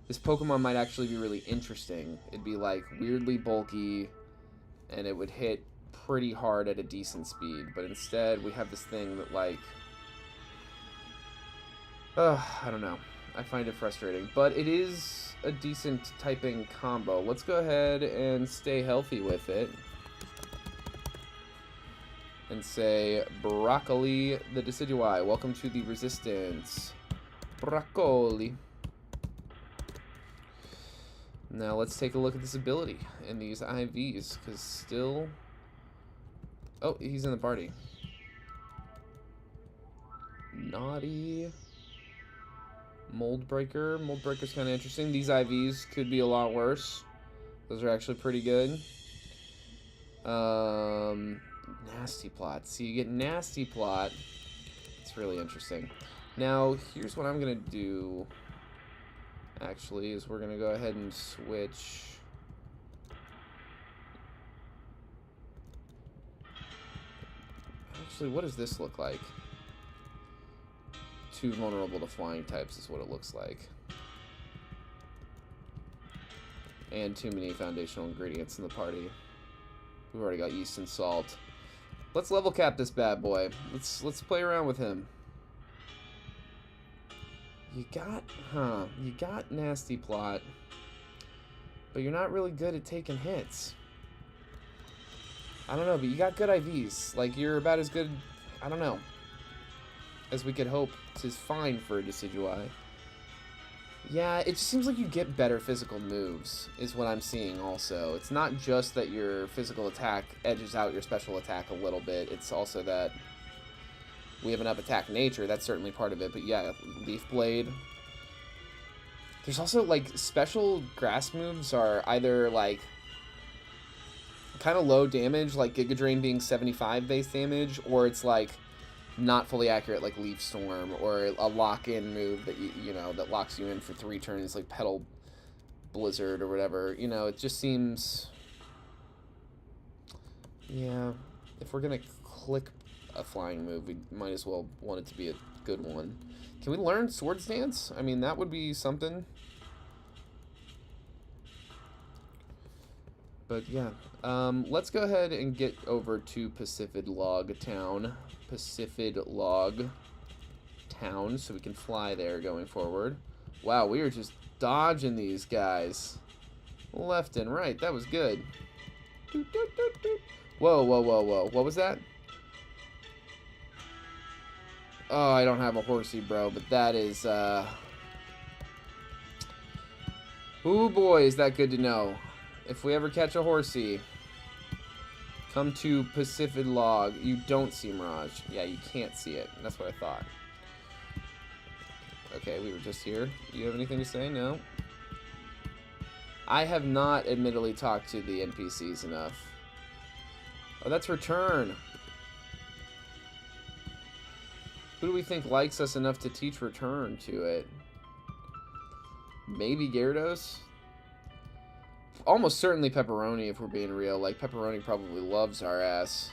this Pokemon might actually be really interesting. It'd be, like, weirdly bulky, and it would hit pretty hard at a decent speed. But instead, we have this thing that, like... I don't know. I find it frustrating. But it is a decent typing combo. Let's go ahead and stay healthy with it. And say, Broccoli the Decidueye. Welcome to the Resistance. Broccoli. Now let's take a look at this ability and these IVs, because still... Oh, he's in the party. Naughty. Mold Breaker. Mold Breaker's kind of interesting. These IVs could be a lot worse. Those are actually pretty good. Nasty Plot. See, you get Nasty Plot. It's really interesting. Now, here's what I'm going to do, actually, is we're going to go ahead and switch. Actually, what does this look like? Too vulnerable to flying types is what it looks like. And too many foundational ingredients in the party. We've already got yeast and salt. Let's level cap this bad boy. Let's play around with him. You got Nasty Plot, but you're not really good at taking hits. I don't know, but you got good IVs. Like, you're about as good, I don't know, as we could hope is fine for a Decidueye. Yeah, it just seems like you get better physical moves, is what I'm seeing also. It's not just that your physical attack edges out your special attack a little bit, it's also that we have an up-attack nature, that's certainly part of it, but yeah, Leaf Blade. There's also, like, special grass moves are either, like, kind of low damage, like Giga Drain being 75 base damage, or it's, like, not fully accurate, like Leaf Storm, or a lock-in move that, you know, that locks you in for 3 turns, like Petal Blizzard or whatever. You know, it just seems... Yeah, if we're gonna click a flying move, we might as well want it to be a good one. Can we learn Swords Dance? I mean, that would be something. But yeah, let's go ahead and get over to PizzaChefLocke Town. PizzaChefLocke Town, so we can fly there going forward. Wow, we are just dodging these guys left and right. That was good. Doot, doot, doot, doot. Whoa, whoa, whoa, whoa. What was that? Oh, I don't have a horsey, bro, but that is, ooh, boy, is that good to know. If we ever catch a horsey, come to PizzaChefLocke. You don't see Mirage. Yeah, you can't see it. That's what I thought. Okay, we were just here. Do you have anything to say? No? I have not, admittedly, talked to the NPCs enough. Oh, that's Return. Who do we think likes us enough to teach Return to it? Maybe Gyarados? Almost certainly Pepperoni, if we're being real. Like, Pepperoni probably loves our ass.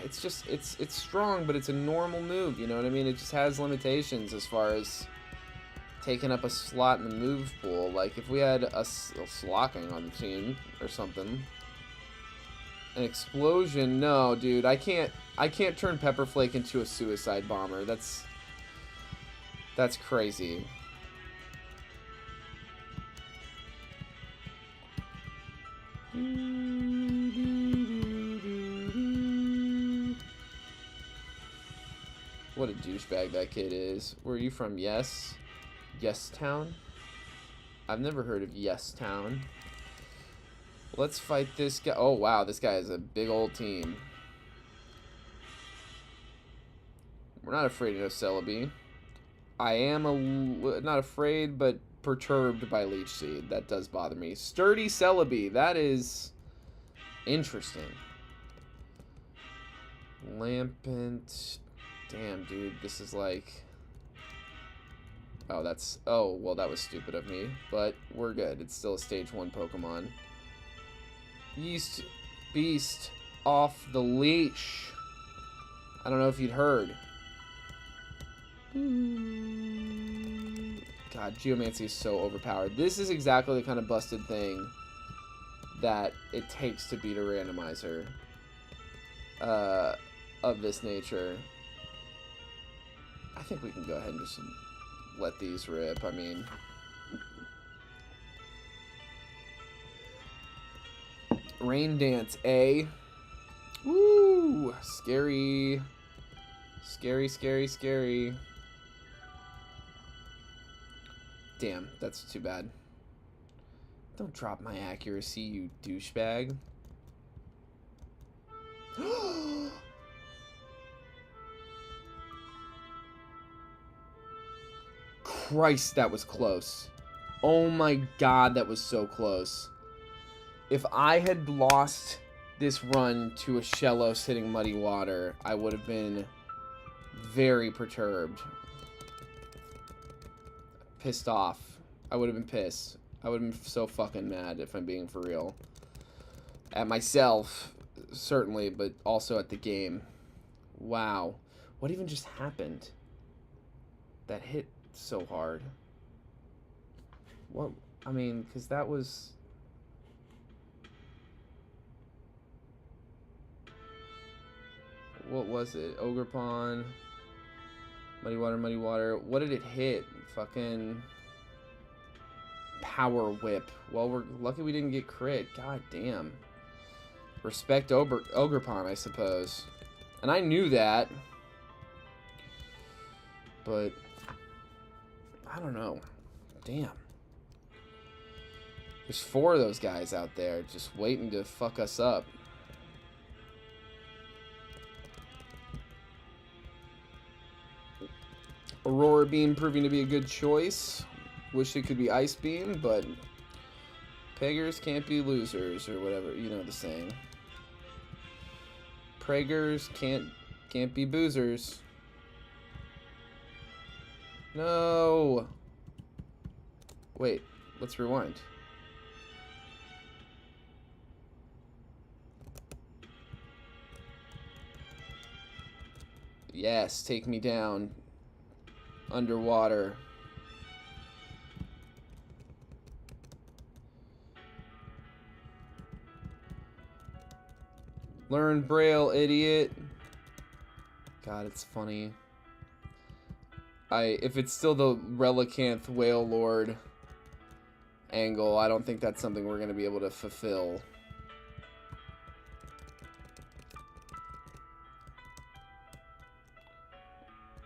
It's just, it's strong, but it's a normal move, you know what I mean? It just has limitations as far as taking up a slot in the move pool. Like, if we had a Slaking on the team or something. An explosion? No, dude, I can't turn Pepperflake into a suicide bomber. That's crazy. What a douchebag that kid is. Where are you from? Yes? Yes Town? I've never heard of Yes Town. Let's fight this guy. Oh, wow. This guy is a big old team. We're not afraid of Celebi. I am not afraid, but perturbed by Leech Seed. That does bother me. Sturdy Celebi. That is interesting. Lampent. Damn, dude. This is like... Oh, that's... Oh, well, that was stupid of me. But we're good. It's still a stage 1 Pokemon. Yeast Beast off the leash. I don't know if you'd heard. God, Geomancy is so overpowered. This is exactly the kind of busted thing that it takes to beat a randomizer of this nature. I think we can go ahead and just let these rip. I mean... Rain Dance, A. Woo! Scary. Scary, scary, scary. Damn, that's too bad. Don't drop my accuracy, you douchebag. Christ, that was close. Oh my god, that was so close. If I had lost this run to a Shellos hitting Muddy Water, I would have been very perturbed. Pissed off. I would have been pissed. I would have been so fucking mad, if I'm being for real. At myself, certainly, but also at the game. Wow. What even just happened? That hit so hard. What? I mean, because that was... What was it? Ogre Pond. Muddy Water, Muddy Water. What did it hit? Fucking... Power Whip. Well, we're lucky we didn't get crit. God damn. Respect Ogre Pond, I suppose. And I knew that. But... I don't know. Damn. There's 4 of those guys out there just waiting to fuck us up. Aurora Beam proving to be a good choice. Wish it could be Ice Beam, but Peggers can't be losers, or whatever, you know the saying. Preggers can't be boozers. No. Wait, let's rewind. Yes, take me down. Underwater. Learn Braille, idiot. God, it's funny. If it's still the Relicanth Whale Lord angle, I don't think that's something we're going to be able to fulfill.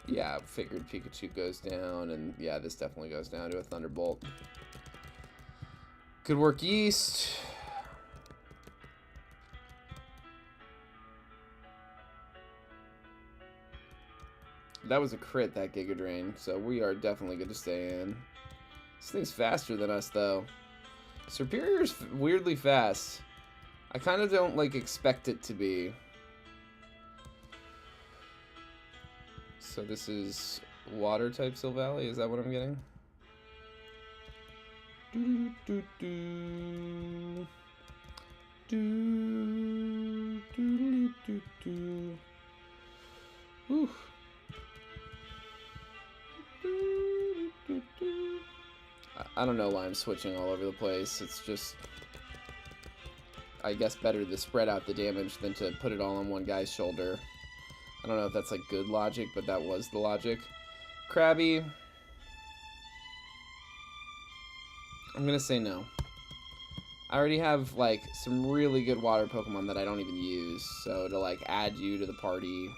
Yeah, figured Pikachu goes down, and yeah, this definitely goes down to a Thunderbolt. Good work, Yeast. That was a crit, that Giga Drain, so we are definitely good to stay in. This thing's faster than us, though. Superior's weirdly fast. I kind of don't, like, expect it to be. So this is water-type Silvally, is that what I'm getting? Whew. I don't know why I'm switching all over the place. It's just, I guess, better to spread out the damage than to put it all on one guy's shoulder. I don't know if that's like good logic, but that was the logic. Krabby. I'm gonna say no. I already have like some really good water Pokemon that I don't even use, so to like add you to the party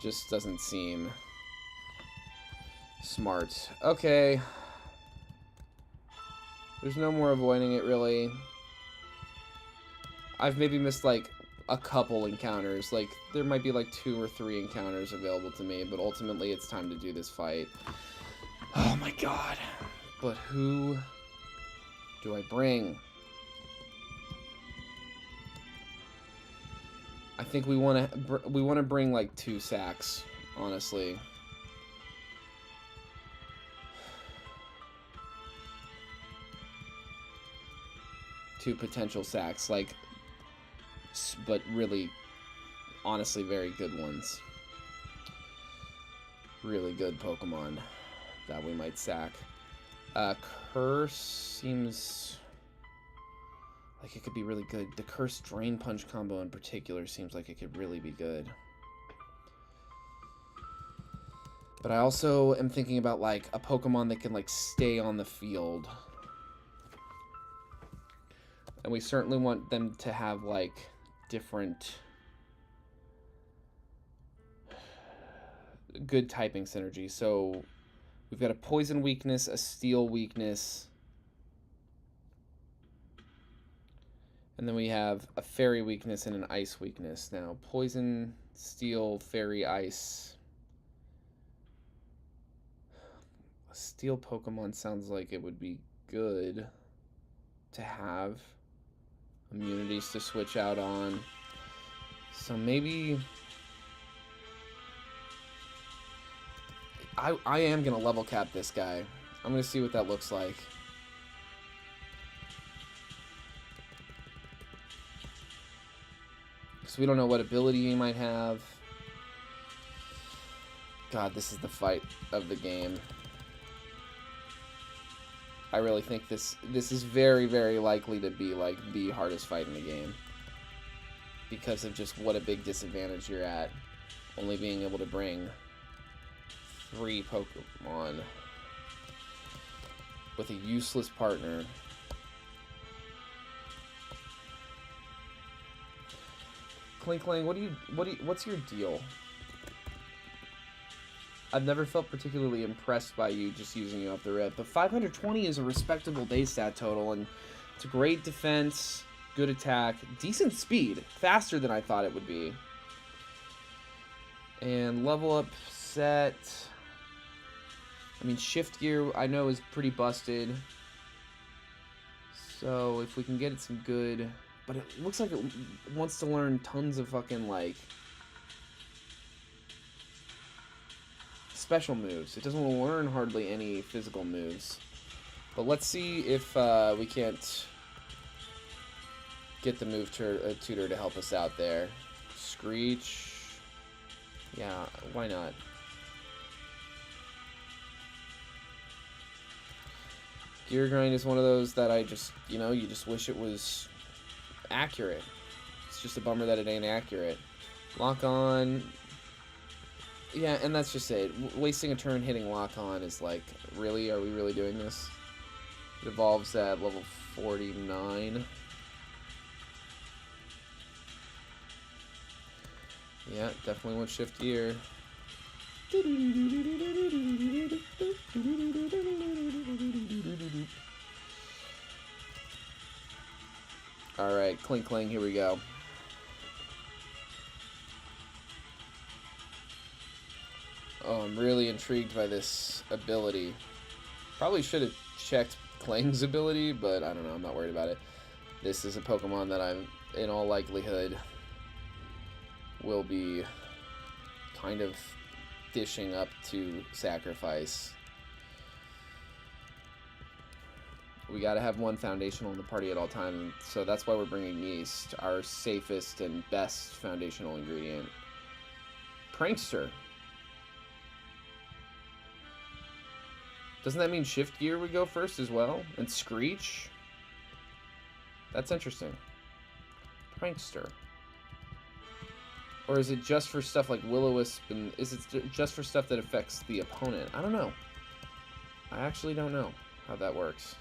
just doesn't seem smart. Okay. There's no more avoiding it, really. I've maybe missed, like, a couple encounters. Like, there might be, like, 2 or 3 encounters available to me, but ultimately it's time to do this fight. Oh, my God. But who do I bring? I think we want to bring, like, 2 sacks, honestly. 2 potential sacks, like, but really, honestly, very good ones. Really good Pokemon that we might sack. Curse seems like it could be really good. The Curse Drain Punch combo in particular seems like it could really be good. But I also am thinking about, like, a Pokemon that can, like, stay on the field. And we certainly want them to have, like, different good typing synergy. So we've got a poison weakness, a steel weakness, And then we have a fairy weakness and an ice weakness. Now, poison, steel, fairy, ice. A steel Pokemon sounds like it would be good to have. Immunities to switch out on. So maybe... I am going to level cap this guy. I'm going to see what that looks like. Because we don't know what ability he might have. God, this is the fight of the game. I really think this is very, very likely to be like the hardest fight in the game. Because of just what a big disadvantage you're at. Only being able to bring 3 Pokemon with a useless partner. Klinkling, what's your deal? I've never felt particularly impressed by you just using you off the rip, but 520 is a respectable base stat total, and it's a great defense, good attack, decent speed, faster than I thought it would be. And level up set. I mean, shift gear I know is pretty busted. So if we can get it some good... But it looks like it wants to learn tons of fucking, like... special moves. It doesn't want to learn hardly any physical moves. But let's see if we can't get the move tutor to help us out there. Screech. Yeah, why not? Gear Grind is one of those that I just, you know, you just wish it was accurate. It's just a bummer that it ain't accurate. Lock On. Yeah, and that's just it. Wasting a turn hitting Lock On is like, really? Are we really doing this? It evolves at level 49. Yeah, definitely want shift gear. Alright, Clink Cling, here we go. Oh, I'm really intrigued by this ability. Probably should have checked Kling's ability, but I don't know, I'm not worried about it. This is a Pokemon that I'm, in all likelihood, will be kind of dishing up to sacrifice. We gotta have one foundational in the party at all times, so that's why we're bringing Yeast, our safest and best foundational ingredient. Prankster. Doesn't that mean Shift Gear would go first as well? And Screech? That's interesting. Prankster. Or is it just for stuff like Will-O-Wisp, and is it just for stuff that affects the opponent? I don't know. I actually don't know how that works.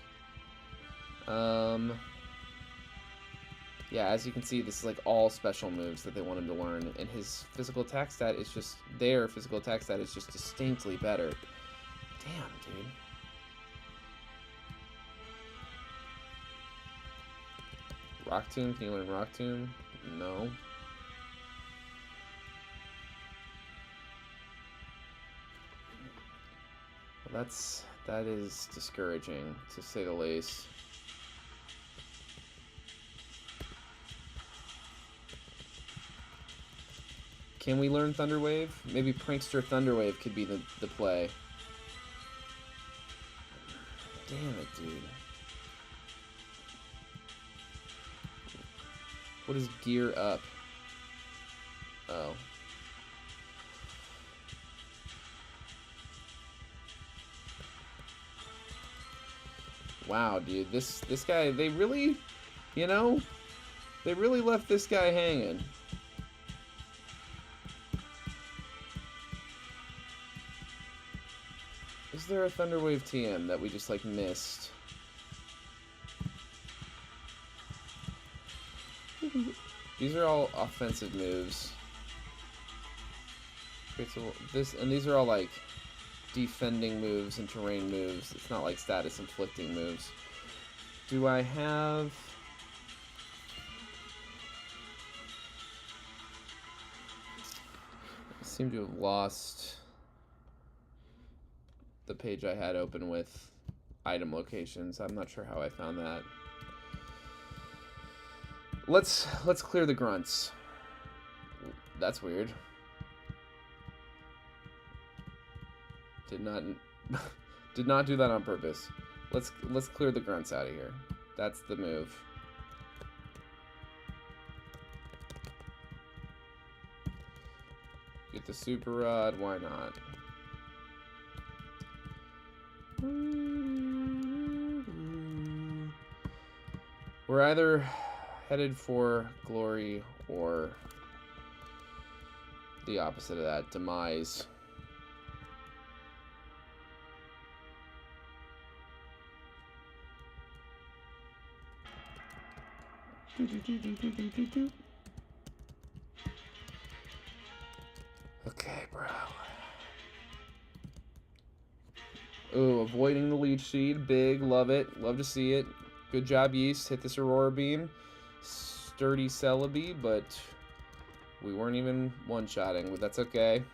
Yeah, as you can see, this is like all special moves that they want him to learn, and his physical attack stat is just, their physical attack stat is just distinctly better. Damn, dude. Rock Tomb? Can you learn Rock Tomb? No. Well, that is discouraging, to say the least. Can we learn Thunder Wave? Maybe Prankster Thunder Wave could be the play. Damn it, dude. What is Gear Up? Oh. Wow, dude. This guy, they really, you know, they really left this guy hanging. Is there a Thunder Wave TM that we just, like, missed? These are all offensive moves. And these are all, like, defending moves and terrain moves. It's not like status inflicting moves. Do I have... seem to have lost the page I had open with item locations. I'm not sure how I found that. Let's clear the grunts. That's weird. Did not do that on purpose. Let's clear the grunts out of here. That's the move. Get the super rod, why not? We're either headed for glory or the opposite of that, demise. Okay, bro. Ooh, avoiding the leech seed. Big. Love it. Love to see it. Good job, Yeast. Hit this Aurora Beam. Sturdy Celebi, but we weren't even one-shotting. But that's okay.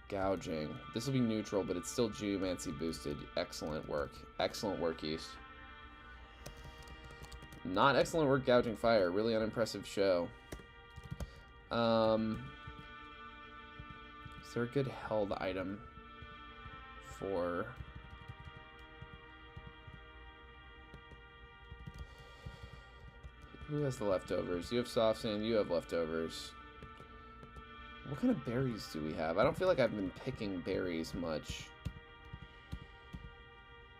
Gouging. This will be neutral, but it's still Geomancy boosted. Excellent work. Excellent work, Yeast. Not excellent work gouging fire. Really unimpressive show. Is there a good held item for... Who has the leftovers? You have soft sand, you have leftovers. What kind of berries do we have? I don't feel like I've been picking berries much.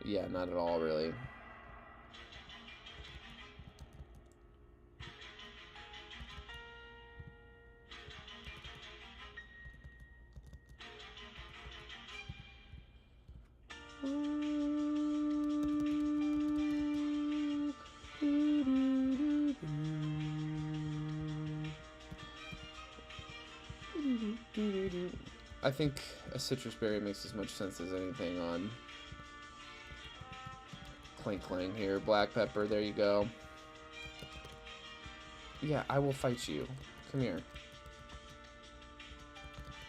Yeah, not at all, really. I think a citrus berry makes as much sense as anything on Clank Clang here. Black pepper, there you go. Yeah, I will fight you. Come here.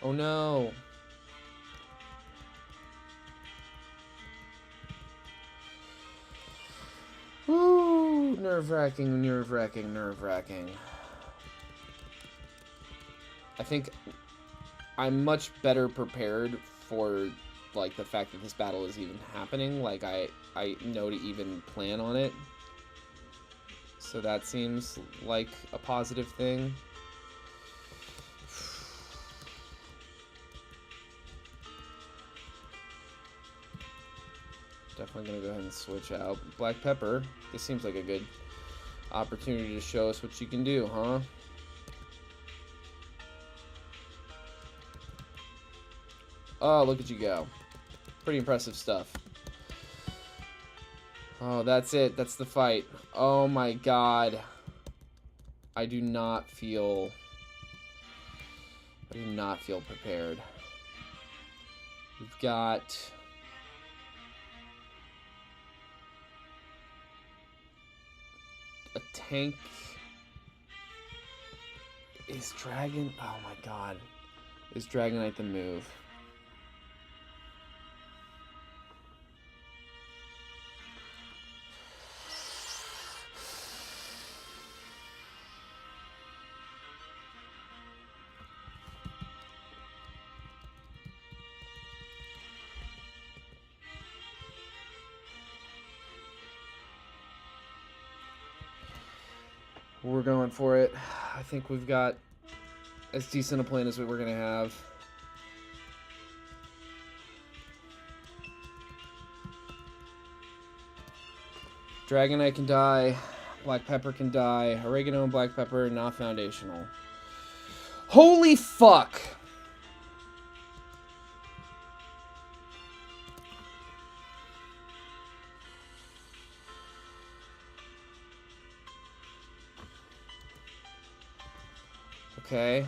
Oh no! Woo! Nerve-wracking, nerve-wracking, nerve-wracking. I think I'm much better prepared for, like, the fact that this battle is even happening. Like, I know to even plan on it. So that seems like a positive thing. Definitely gonna go ahead and switch out. Black pepper. This seems like a good opportunity to show us what you can do, huh? Oh, look at you go. Pretty impressive stuff. Oh, that's it. That's the fight. Oh my god. I do not feel prepared. We've got... a tank. Is Dragon... oh my god. Is Dragonite the move? We're going for it. I think we've got as decent a plan as we're going to have. Dragonite can die. Black pepper can die. Oregano and black pepper, not foundational. Holy fuck! Okay.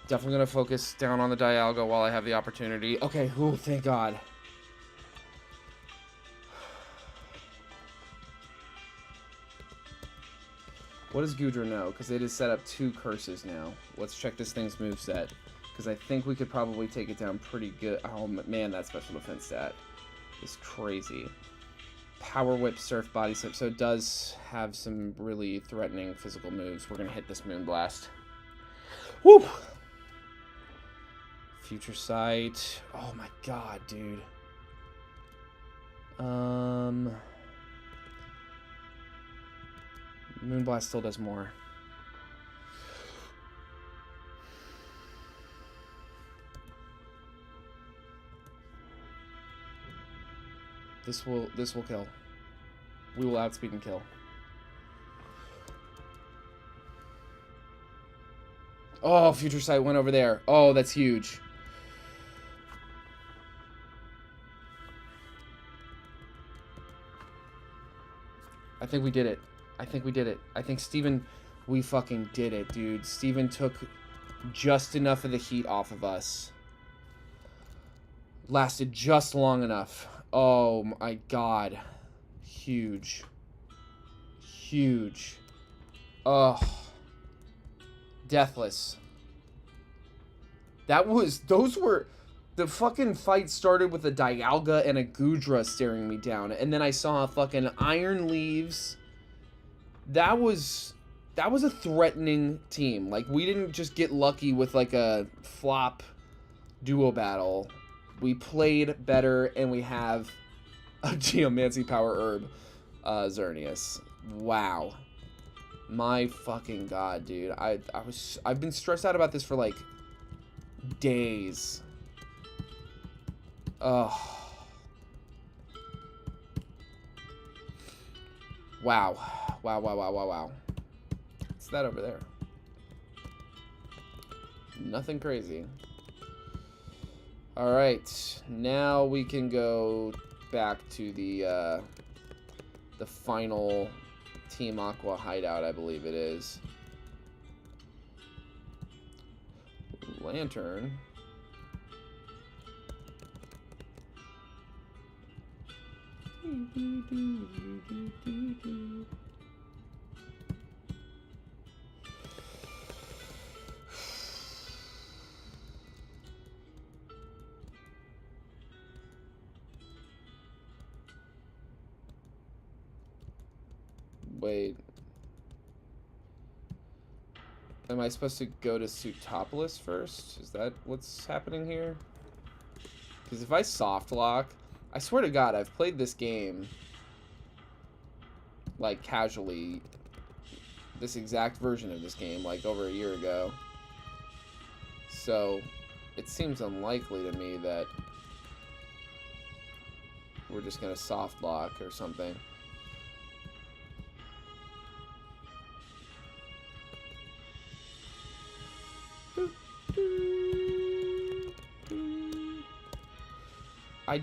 Definitely gonna focus down on the Dialga while I have the opportunity. Okay, ooh, thank God. What does Goodra know? Because it has set up 2 curses now. Let's check this thing's moveset. Because I think we could probably take it down pretty good. Oh, man, that special defense stat is crazy. Power Whip, Surf, Body Slip. So it does have some really threatening physical moves. We're going to hit this Moonblast. Woo! Future Sight. Oh, my God, dude. Moonblast still does more. This will kill. We will outspeed and kill. Oh, Future Sight went over there. Oh, that's huge. I think we did it. I think we did it. I think Steven, we fucking did it, dude. Steven took just enough of the heat off of us. Lasted just long enough. Oh my God. Huge. Huge. Oh. Deathless. Those were, the fucking fight started with a Dialga and a Goodra staring me down. And then I saw a fucking Iron Leaves. That was a threatening team. Like, we didn't just get lucky with like a flop duo battle. We played better, and we have a Geomancy Power Herb, Xerneas. Wow. My fucking God, dude. I've been stressed out about this for like days. Ugh. Wow. Wow, wow, wow, wow, wow. What's that over there? Nothing crazy. Alright, now we can go back to the final Team Aqua hideout, I believe it is. Lantern. Wait. Am I supposed to go to Sutopolis first? Is that what's happening here? Because if I soft lock, I swear to God, I've played this game like casually, this exact version of this game like over a year ago. So it seems unlikely to me that we're just gonna soft lock or something.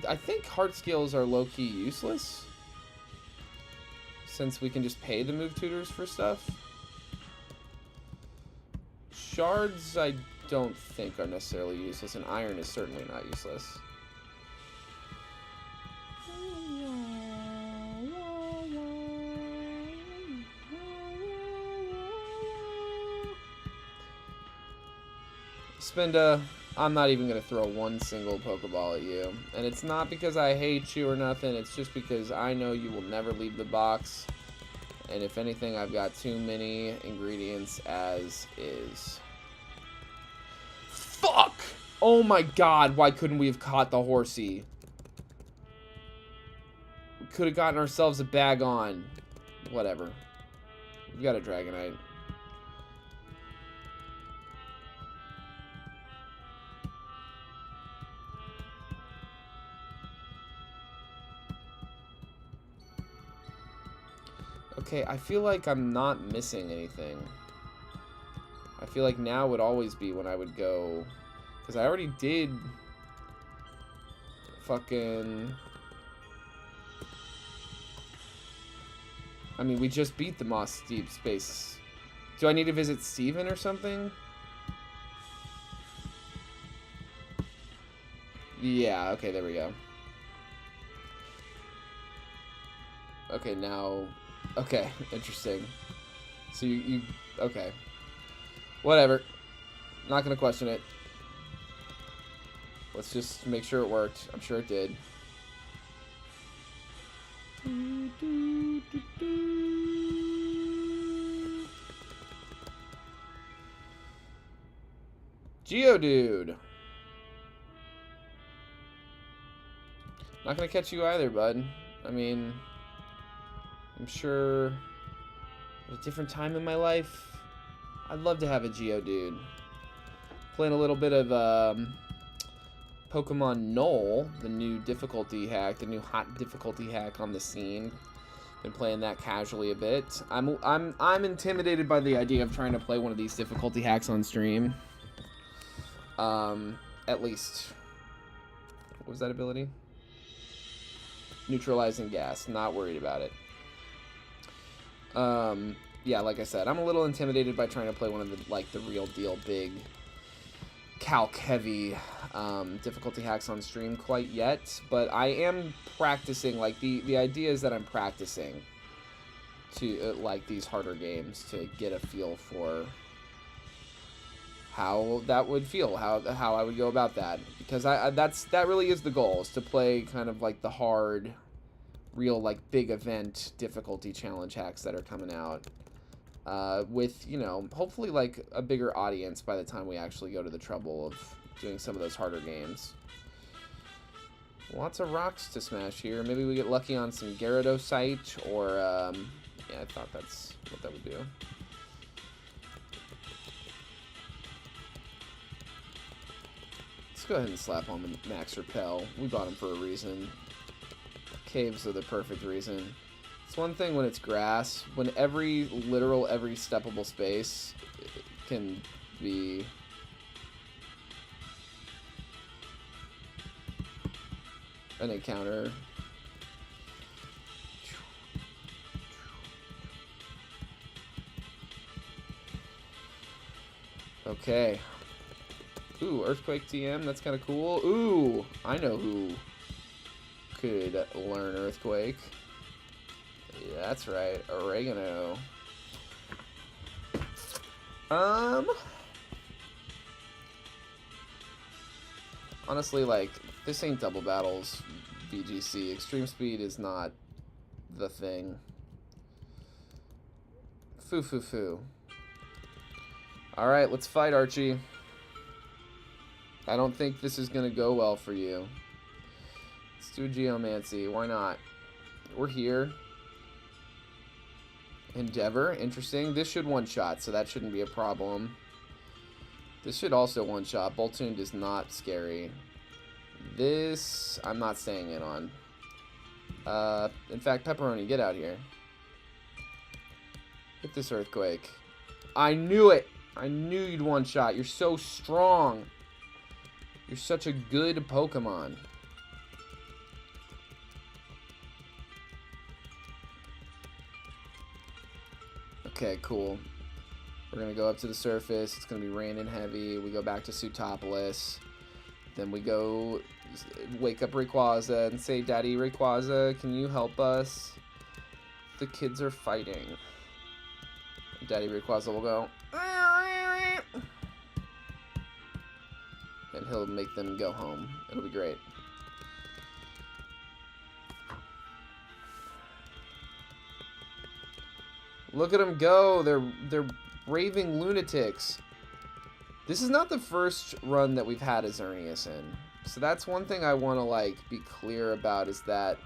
I think heart skills are low-key useless, since we can just pay the move tutors for stuff. Shards I don't think are necessarily useless, and iron is certainly not useless. Spinda, I'm not even going to throw one single Pokeball at you. And it's not because I hate you or nothing. It's just because I know you will never leave the box. And if anything, I've got too many ingredients as is. Fuck! Oh my God, why couldn't we have caught the Horsey? We could have gotten ourselves a bag on. Whatever. We've got a Dragonite. Okay, I feel like I'm not missing anything. I feel like now would always be when I would go... Because I already did... Fucking... I mean, we just beat the Moss Deep Space. Do I need to visit Steven or something? Yeah, okay, there we go. Okay, now... Okay, interesting. So you okay. Whatever. Not gonna question it. Let's just make sure it worked. I'm sure it did. Geodude. Not gonna catch you either, bud. I mean, I'm sure at a different time in my life, I'd love to have a Geodude. Playing a little bit of Pokemon Null, the new difficulty hack, the new hot difficulty hack on the scene. Been playing that casually a bit. I'm intimidated by the idea of trying to play one of these difficulty hacks on stream. At least, what was that ability? Neutralizing gas. Not worried about it. Yeah, like I said, I'm a little intimidated by trying to play one of the real deal big calc heavy difficulty hacks on stream quite yet, but I am practicing. Like the idea is that I'm practicing to like these harder games to get a feel for how that would feel, how I would go about that, because that really is the goal, is to play kind of like the hard, real like big event difficulty challenge hacks that are coming out, with, you know, hopefully like a bigger audience by the time we actually go to the trouble of doing some of those harder games. Lots of rocks to smash here. Maybe we get lucky on some Gyarados or yeah, I thought that's what that would do. Go ahead and slap on the Max Repel. We bought him for a reason. Caves are the perfect reason. It's one thing when it's grass. When every steppable space can be an encounter. Okay. Ooh, Earthquake TM, that's kind of cool. Ooh, I know who could learn Earthquake. Yeah, that's right, Oregano. Honestly, like, this ain't double battles, VGC. Extreme speed is not the thing. Foo. Alright, let's fight, Archie. I don't think this is going to go well for you. Let's do Geomancy. Why not? We're here. Endeavor. Interesting. This should one-shot, so that shouldn't be a problem. This should also one-shot. Boltund is not scary. This, I'm not staying in on. In fact, Pepperoni, get out here. Hit this Earthquake. I knew it! I knew you'd one-shot. You're so strong. You're such a good Pokemon. Okay, cool. We're going to go up to the surface. It's going to be raining heavy. We go back to Sootopolis. Then we go wake up Rayquaza and say, Daddy Rayquaza, can you help us? The kids are fighting. Daddy Rayquaza will go, and he'll make them go home. It'll be great. Look at them go. They're raving lunatics. This is not the first run that we've had a Xerneas in. So that's one thing I want to like be clear about, is that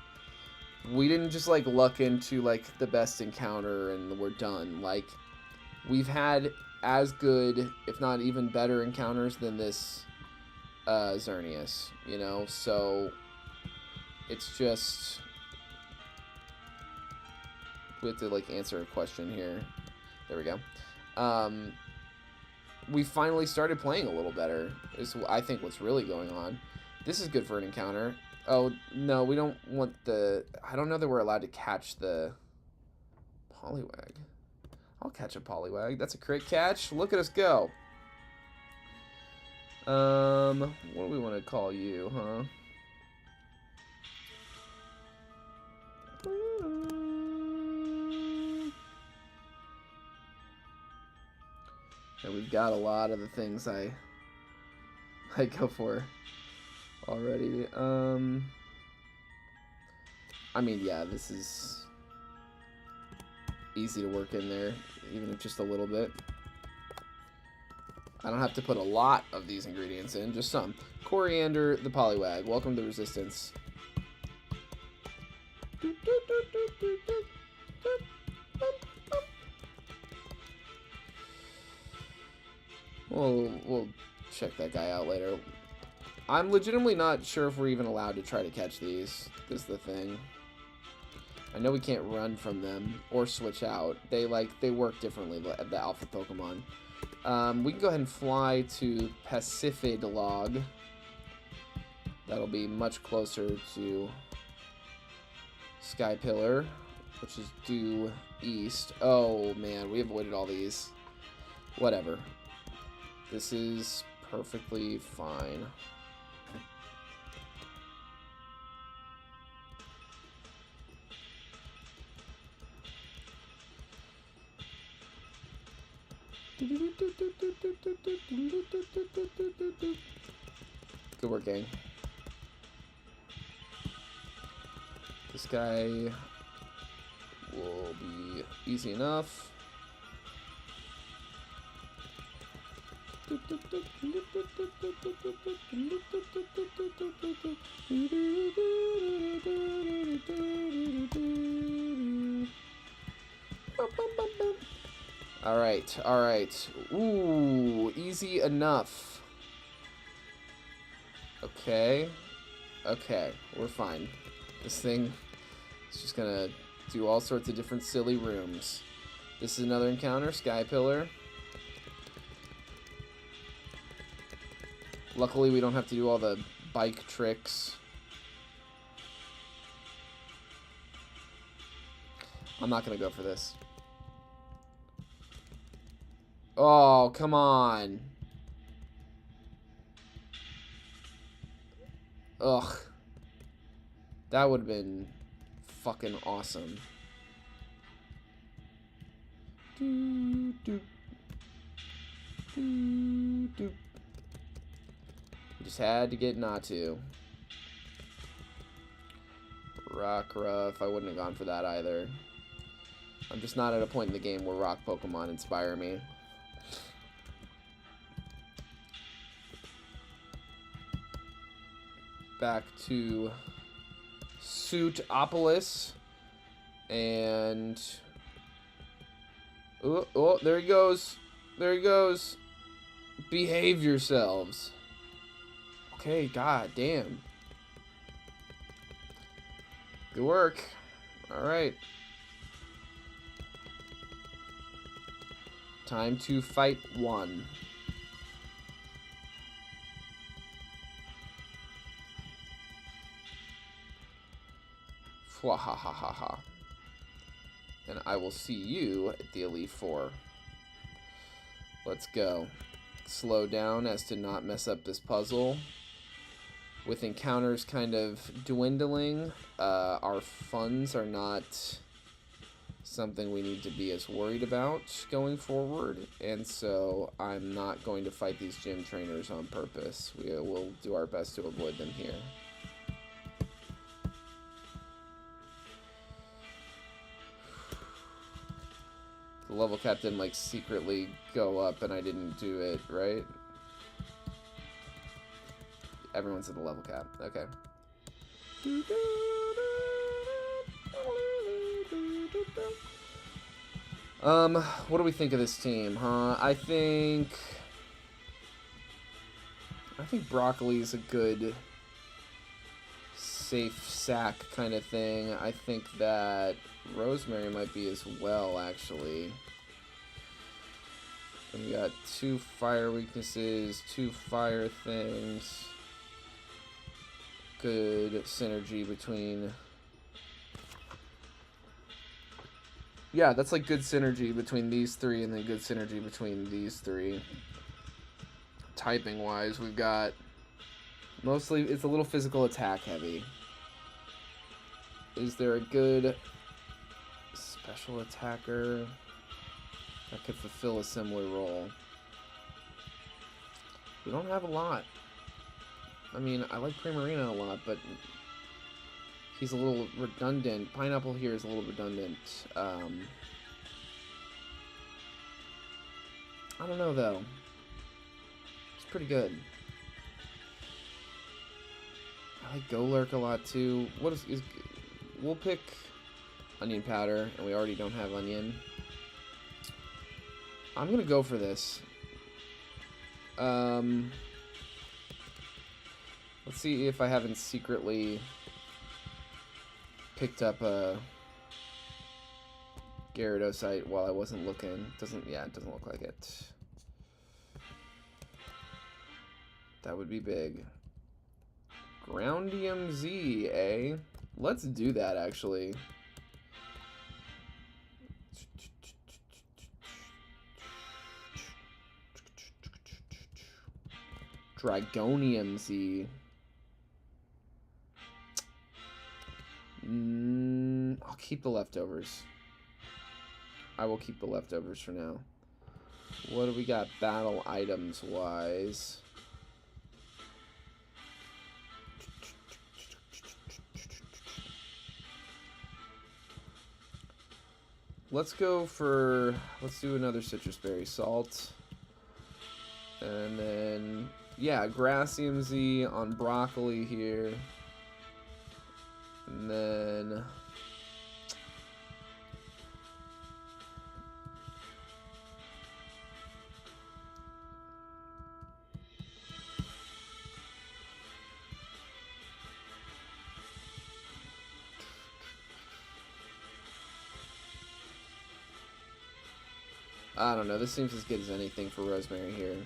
we didn't just like luck into like the best encounter and we're done. Like, we've had as good, if not even better, encounters than this Xerneas, you know? So it's just, we have to like answer a question here. There we go. We finally started playing a little better, is I think what's really going on. This is good for an encounter. Oh, no, we don't want the, I don't know that we're allowed to catch the Poliwag. I'll catch a Poliwag. That's a crit catch. Look at us go. What do we want to call you, huh? got a lot of the things I go for already. I mean, yeah, this is easy to work in there, even if just a little bit. I don't have to put a lot of these ingredients in, just some. Coriander, the Poliwag. Welcome to Resistance. We'll check that guy out later. I'm legitimately not sure if we're even allowed to try to catch these. This is the thing. I know we can't run from them or switch out. They work differently, the alpha Pokemon. We can go ahead and fly to PizzaChefLocke. That'll be much closer to Sky Pillar, which is due east. Oh man, we avoided all these. Whatever. This is perfectly fine. Good work, gang. This guy will be easy enough. Alright, alright. Ooh, easy enough. Okay. Okay, we're fine. This thing is just gonna do all sorts of different silly rooms. This is another encounter, Sky Pillar. Luckily, we don't have to do all the bike tricks. I'm not gonna go for this. Oh, come on. Ugh. That would have been fucking awesome. We just had to get Natu. Rockruff. I wouldn't have gone for that either. I'm just not at a point in the game where rock Pokemon inspire me. Back to Suitopolis. And... oh, there he goes. There he goes. Behave yourselves. Okay, god damn. Good work. Alright. Time to fight one. Fwahahaha. And I will see you at the Elite Four. Let's go. Slow down as to not mess up this puzzle. With encounters kind of dwindling, our funds are not something we need to be as worried about going forward, and so I'm not going to fight these gym trainers on purpose. We will do our best to avoid them here. The level cap didn't like secretly go up and I didn't do it, right? Everyone's at the level cap. Okay. What do we think of this team, huh? I think Broccoli's a good safe sack kind of thing. I think that Rosemary might be as well, actually. And we got 2 fire weaknesses, 2 fire things. Good synergy between... yeah, that's like good synergy between these 3 and then good synergy between these 3. Typing-wise, we've got... mostly, it's a little physical attack heavy. Is there a good special attacker that could fulfill a similar role? We don't have a lot. I mean, I like Primarina a lot, but he's a little redundant. Pineapple here is a little redundant. I don't know, though. It's pretty good. I like Golurk a lot, too. What is we'll pick Onion Powder, and we already don't have Onion. I'm gonna go for this. Let's see if I haven't secretly picked up a Gyarados while I wasn't looking. It doesn't look like it. That would be big. Groundium Z, eh? Let's do that, actually. Dragonium Z. I'll keep the leftovers. I will keep the leftovers for now. What do we got battle items wise? Let's do another citrus berry salt. And then, yeah, Grassium Z on broccoli here. And then I don't know. This seems as good as anything for rosemary here.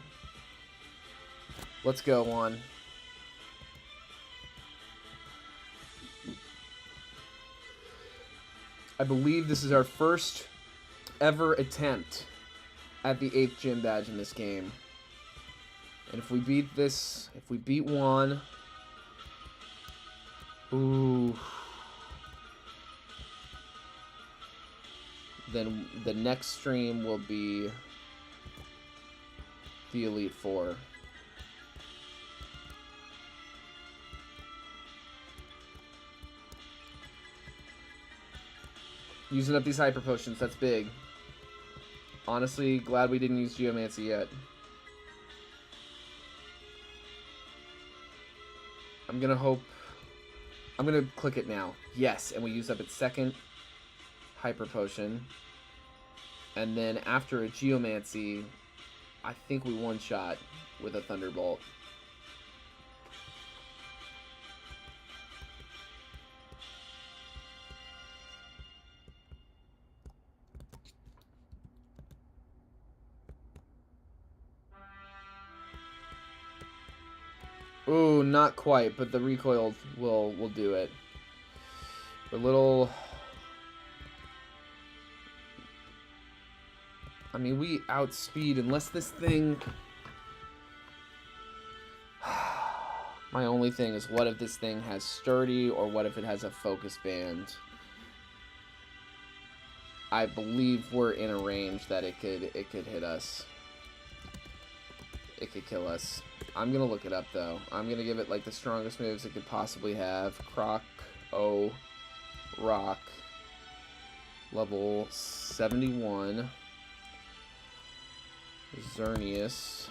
Let's go on. I believe this is our first ever attempt at the 8th gym badge in this game. And if we beat this, if we beat Juan, ooh, then the next stream will be the Elite Four. Using up these hyper potions, that's big. Honestly, glad we didn't use Geomancy yet. I'm gonna click it now. Yes, and we use up its second hyper potion. And then after a Geomancy, I think we one-shot with a Thunderbolt. Ooh, not quite, but the recoil will do it. A little... I mean, we outspeed, unless this thing... My only thing is, what if this thing has sturdy, or what if it has a focus band? I believe we're in a range that it could hit us. It could kill us. I'm gonna look it up though. I'm gonna give it like the strongest moves it could possibly have. Croc, O, Rock, level 71. Xerneas,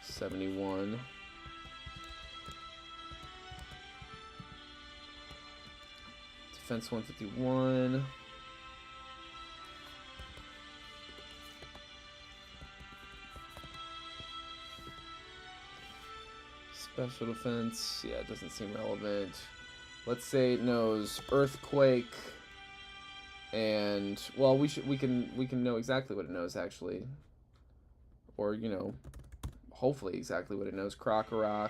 71. Defense 151. Special defense, yeah, it doesn't seem relevant. Let's say it knows Earthquake, and well, we can know exactly what it knows actually, or you know, hopefully exactly what it knows. Krokorok,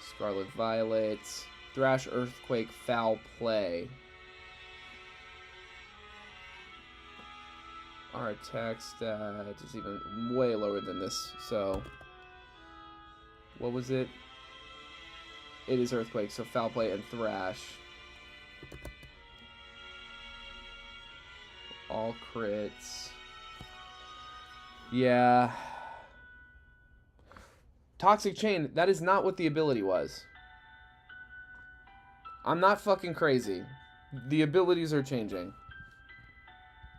Scarlet Violet, Thrash, Earthquake, Foul Play. Our attack stat is even way lower than this, so. What was it? It is Earthquake, so Foul Play and Thrash. All crits. Yeah. Toxic Chain, that is not what the ability was. I'm not fucking crazy. The abilities are changing.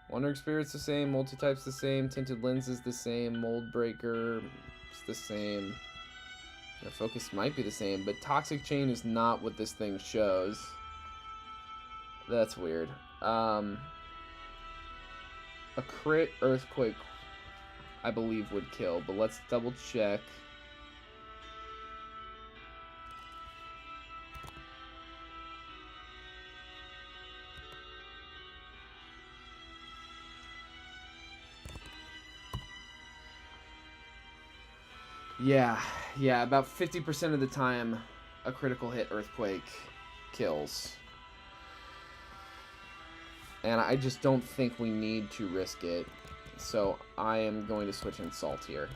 Wandering Spirit's the same, Multi-Type's the same, Tinted Lens is the same, Mold Breaker is the same. Focus might be the same, but Toxic Chain is not what this thing shows. That's weird. A crit Earthquake, I believe, would kill, but let's double check. Yeah, about 50% of the time, a critical hit Earthquake kills. And I just don't think we need to risk it. So I am going to switch in Salt here.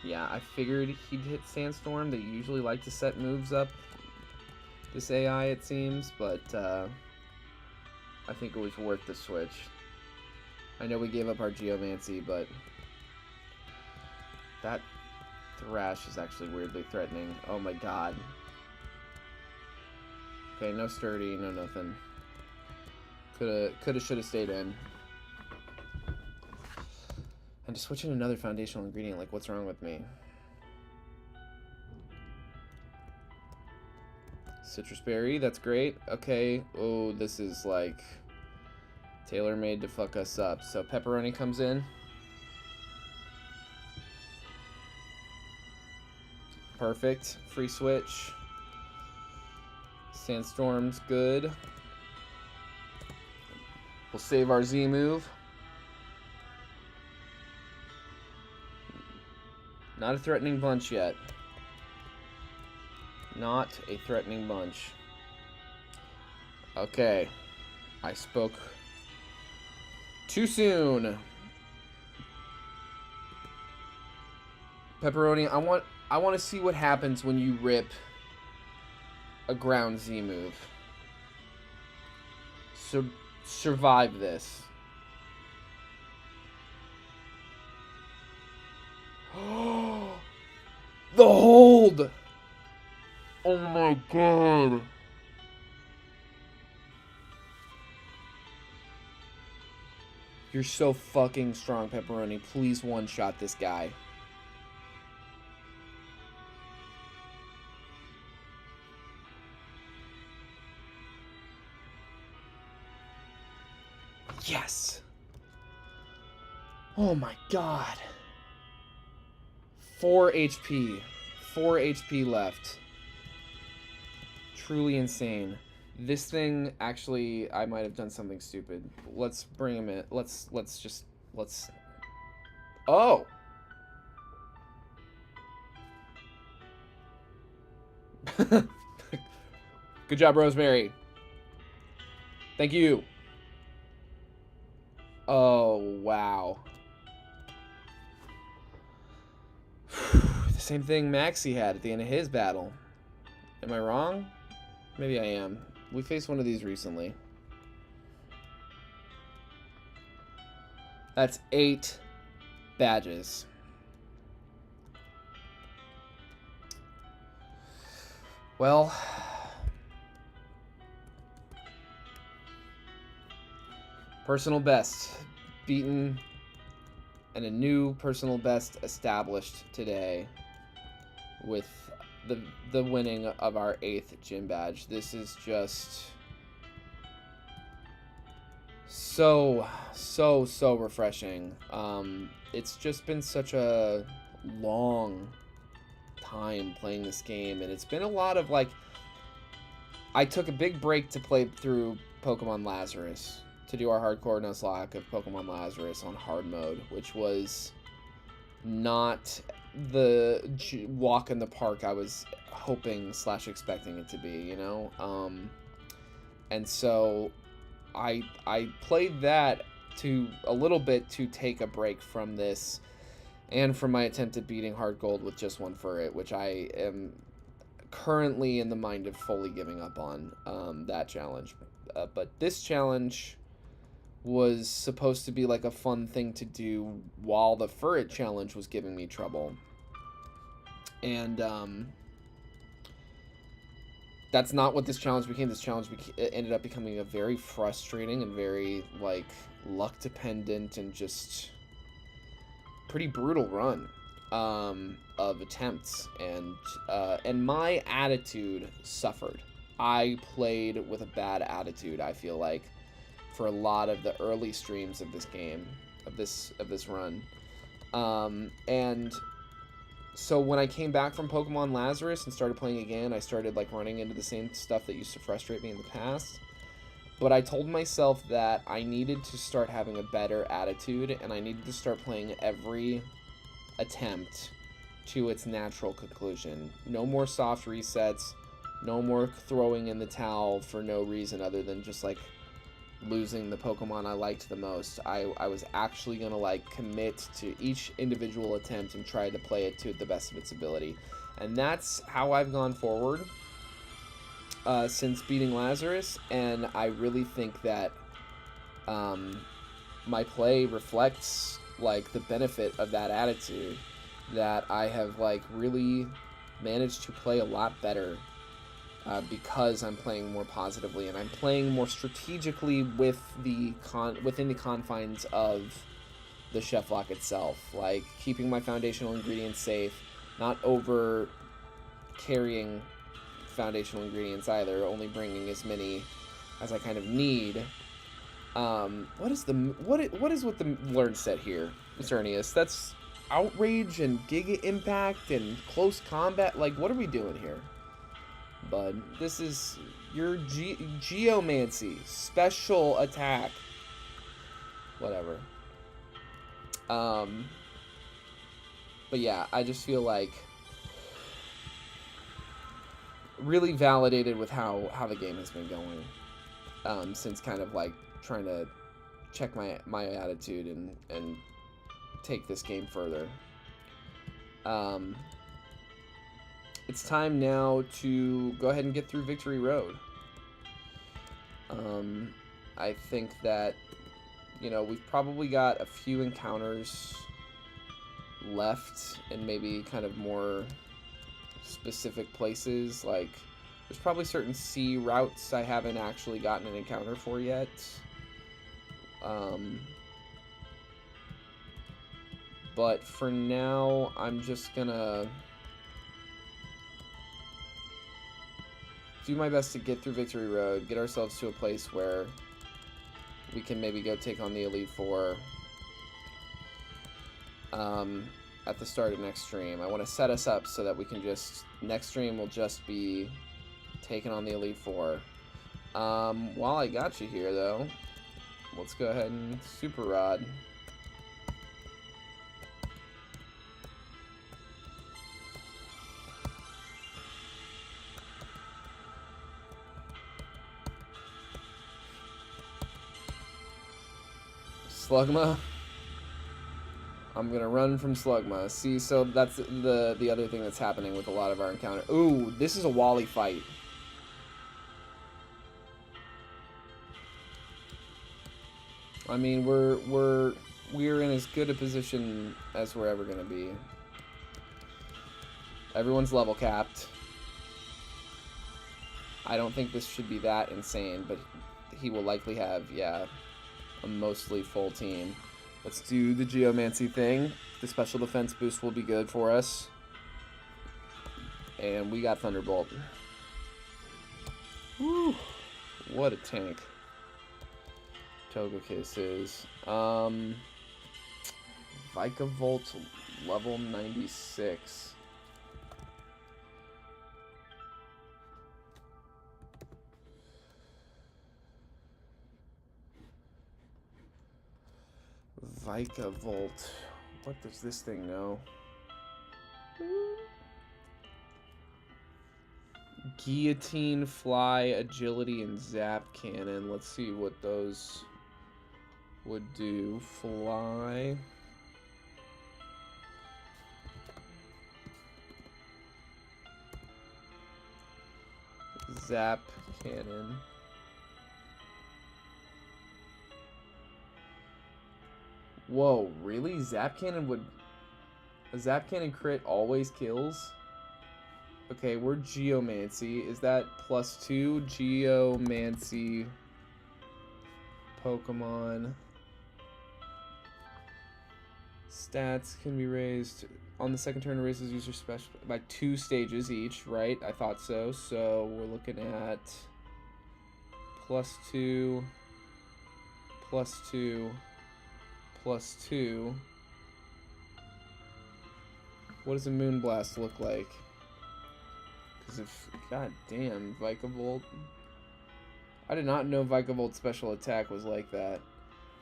Yeah, I figured he'd hit Sandstorm. They usually like to set moves up, this AI, it seems, but I think it was worth the switch. I know we gave up our Geomancy, but that Thrash is actually weirdly threatening. Oh my god. Okay, no Sturdy, no nothing. Coulda, shoulda stayed in. And to switch in another foundational ingredient, like, what's wrong with me? Citrus Berry, that's great. Okay, oh, this is, like, tailor-made to fuck us up. So Pepperoni comes in. Perfect. Free switch. Sandstorm's good. We'll save our Z move. Not a threatening bunch yet. Not a threatening bunch. Okay. I spoke too soon. Pepperoni, I want to see what happens when you rip a ground Z move. Survive this. The hold! Oh my god. You're so fucking strong, Pepperoni. Please one-shot this guy. Yes! Oh my god. 4 HP. 4 HP left. Truly insane. This thing, actually, I might have done something stupid. Let's bring him in. Let's. Oh! Good job, Rosemary. Thank you. Oh, wow. The same thing Maxie had at the end of his battle. Am I wrong? Maybe I am. We faced one of these recently. That's 8 badges. Well, personal best beaten and a new personal best established today with the winning of our 8th gym badge. This is just so refreshing. It's just been such a long time playing this game, and it's been a lot of, like, I took a big break to play through Pokemon Lazarus, to do our hardcore Nuzlocke of Pokemon Lazarus on hard mode, which was not the walk in the park I was hoping / expecting it to be, you know? And so I played that to a little bit to take a break from this and from my attempt at beating Hard Gold with just one Furret, which I am currently in the mind of fully giving up on that challenge. But this challenge was supposed to be like a fun thing to do while the Furret challenge was giving me trouble. And that's not what this challenge became. This challenge ended up becoming a very frustrating and very, like, luck-dependent and just pretty brutal run of attempts. And my attitude suffered. I played with a bad attitude, I feel like, for a lot of the early streams of this game, of this run. And so when I came back from Pokemon Lazarus and started playing again, I started like running into the same stuff that used to frustrate me in the past. But I told myself that I needed to start having a better attitude, and I needed to start playing every attempt to its natural conclusion. No more soft resets, no more throwing in the towel for no reason other than just like losing the Pokemon I liked the most. I was actually gonna like commit to each individual attempt and try to play it to the best of its ability. And that's how I've gone forward since beating Lazarus, and I really think that my play reflects like the benefit of that attitude, that I have like really managed to play a lot better because I'm playing more positively and I'm playing more strategically with within the confines of the ChefLocke itself, like keeping my foundational ingredients safe, not over carrying foundational ingredients either, only bringing as many as I kind of need. What is with the learn set here, Xerneas? That's outrage and giga impact and close combat. Like, what are we doing here, bud? This is your geomancy special attack. Whatever. But yeah, I just feel like really validated with how the game has been going since kind of like trying to check my attitude and take this game further. It's time now to go ahead and get through Victory Road. I think that, you know, we've probably got a few encounters left and maybe kind of more specific places. Like, there's probably certain sea routes I haven't actually gotten an encounter for yet. But for now, I'm just gonna do my best to get through Victory Road, get ourselves to a place where we can maybe go take on the Elite Four at the start of next stream. I want to set us up so that we can just, next stream will just be taking on the Elite Four. While I got you here, though, let's go ahead and Super Rod. Slugma. I'm gonna run from Slugma. See, so that's the other thing that's happening with a lot of our encounter. Ooh, this is a Wally fight. I mean, we're in as good a position as we're ever gonna be. Everyone's level capped. I don't think this should be that insane, but he will likely have, yeah, a mostly full team. Let's do the Geomancy thing. The special defense boost will be good for us. And we got Thunderbolt. Woo! What a tank. Togekiss is. Vikavolt level 96. Vikavolt. What does this thing know? Guillotine, Fly, Agility, and Zap Cannon. Let's see what those would do. Fly. Zap Cannon. Whoa, really? Zap Cannon would... A Zap Cannon crit always kills? Okay, we're Geomancy. Is that +2? Geomancy Pokemon. Stats can be raised on the second turn. Raises user special by 2 stages each, right? I thought so. So we're looking at +2, +2, +2. What does a Moonblast look like? Because if, god damn, Vikavolt. I did not know Vikavolt's special attack was like that.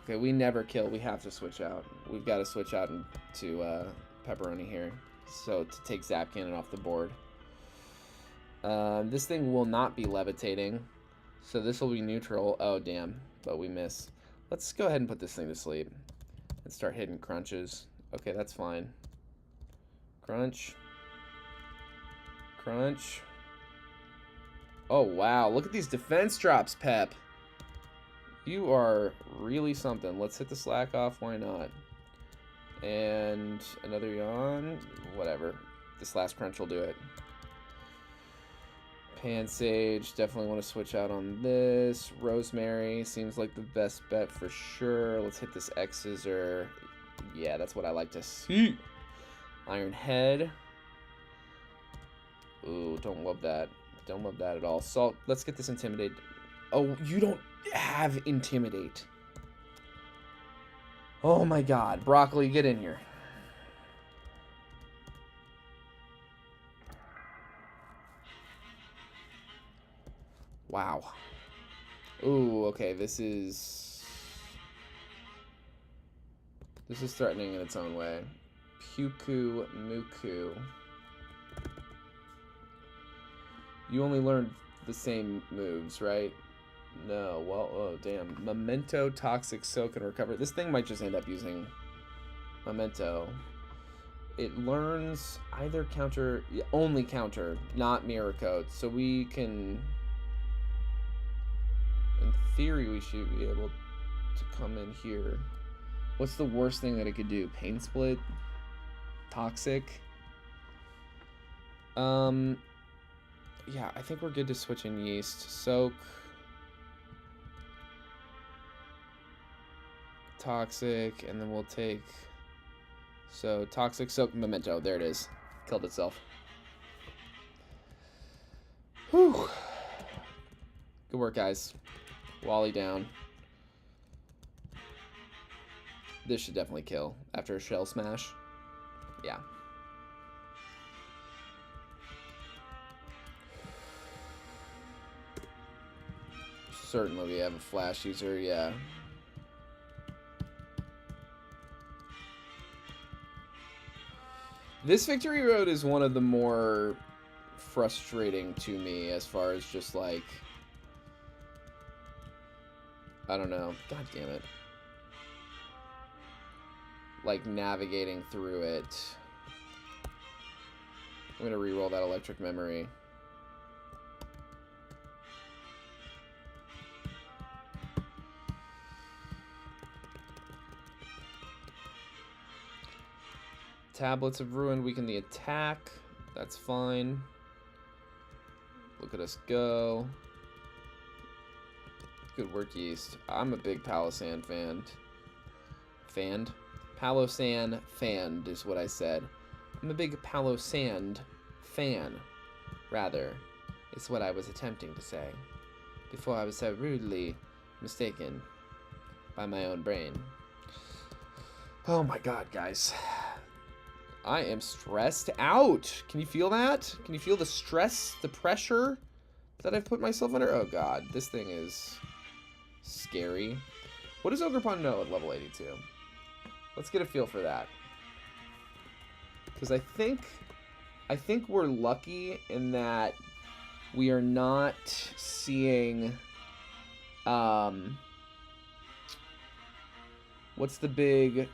Okay, we never kill. We have to switch out. We've got to switch out to Pepperoni here. So to take Zap Cannon off the board. This thing will not be levitating. So this will be neutral. Oh, damn. But we miss. Let's go ahead and put this thing to sleep. And start hitting crunches. Okay, that's fine. Crunch. Crunch. Oh, wow. Look at these defense drops, Pep. You are really something. Let's hit the slack off. Why not? And another yawn. Whatever. This last crunch will do it. Pansage. Definitely want to switch out on this. Rosemary seems like the best bet for sure. Let's hit this X-Scissor. Yeah, that's what I like to see. Iron Head. Ooh, don't love that. Don't love that at all. Salt. Let's get this Intimidate. Oh, you don't have Intimidate. Oh my god. Broccoli, get in here. Wow. Ooh, okay, this is threatening in its own way. Puku Muku. You only learned the same moves, right? No, well, oh, damn. Memento, Toxic, Soak, and Recover. This thing might just end up using Memento. It learns either counter, only counter, not Mirror Coat. So we can, in theory, we should be able to come in here. What's the worst thing that it could do? Pain Split? Toxic? Yeah, I think we're good to switch in Yeast. Soak. Toxic, and then we'll take... So, Toxic, Soak, Memento. There it is. Killed itself. Whew. Good work, guys. Wally down. This should definitely kill after a Shell Smash. Yeah. Certainly we have a Flash user, yeah. This victory road is one of the more frustrating to me as far as just like, I don't know, god damn it. Like navigating through it. I'm gonna re-roll that Electric Memory. Tablets of Ruin weaken the attack. That's fine. Look at us go. Good work, Yeast. I'm a big Palossand fan. Fanned? Palossand fanned is what I said. I'm a big Palossand fan, rather, is what I was attempting to say. Before I was so rudely mistaken by my own brain. Oh my god, guys. I am stressed out. Can you feel that? Can you feel the stress, the pressure that I've put myself under? Oh god, this thing is scary. What does Ogerpon know at level 82? Let's get a feel for that. Because I think we're lucky in that we are not seeing what's their big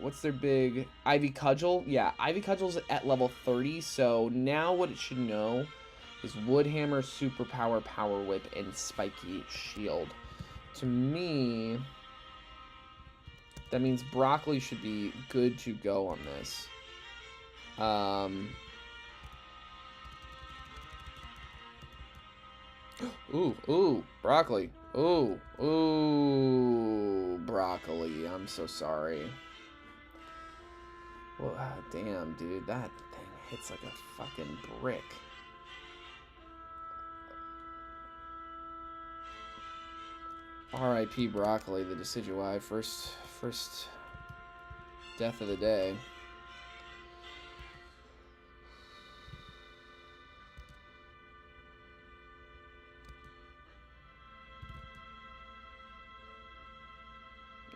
Ivy Cudgel? Yeah, Ivy Cudgel's at level 30, so now what it should know is Woodhammer, Superpower, Power Whip, and Spiky Shield. To me, That means broccoli should be good to go on this. Ooh, broccoli. Ooh, broccoli. I'm so sorry. Well, damn, dude. That thing hits like a fucking brick. R.I.P. broccoli, the Decidueye. First death of the day.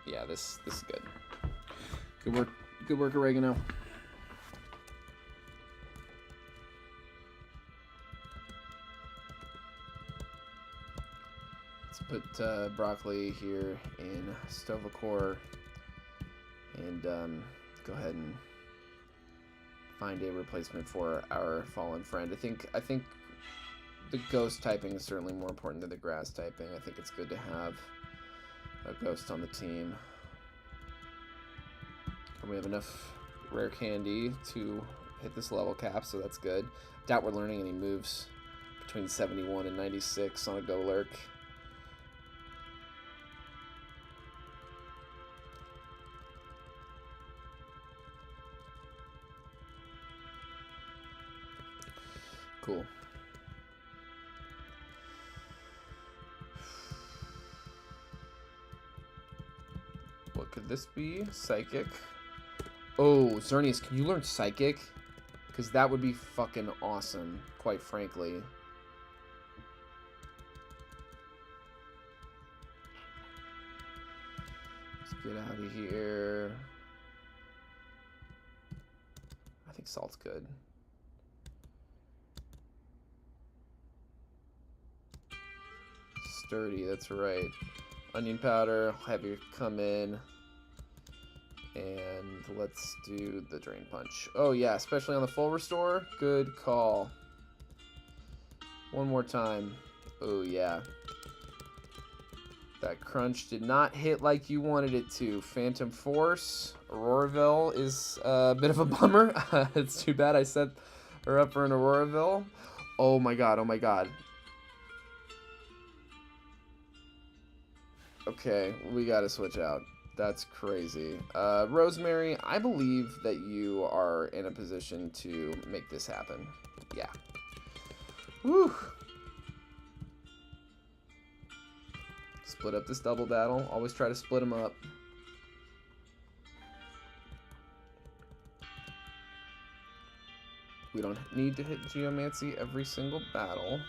Yeah, this is good. Good work, oregano. Let's put broccoli here in Stovacor and go ahead and find a replacement for our fallen friend. I think the ghost typing is certainly more important than the grass typing. I think it's good to have a ghost on the team. And we have enough rare candy to hit this level cap, so that's good. Doubt we're learning any moves between 71 and 96 on a Golurk. Cool. What could this be? Psychic. Oh, Xerneas, can you learn Psychic? Because that would be fucking awesome, quite frankly. Let's get out of here. I think Salt's good. Sturdy, that's right. Onion powder, have you come in. And let's do the Drain Punch. Oh yeah, especially on the full restore. Good call. One more time. Oh yeah. That crunch did not hit like you wanted it to. Phantom Force. Auroraville is a bit of a bummer. It's too bad I set her up for an Auroraville. Oh my god, oh my god. Okay, we gotta switch out. That's crazy. Rosemary, I believe that you are in a position to make this happen. Yeah. Woo! Split up this double battle. Always try to split them up. We don't need to hit Geomancy every single battle.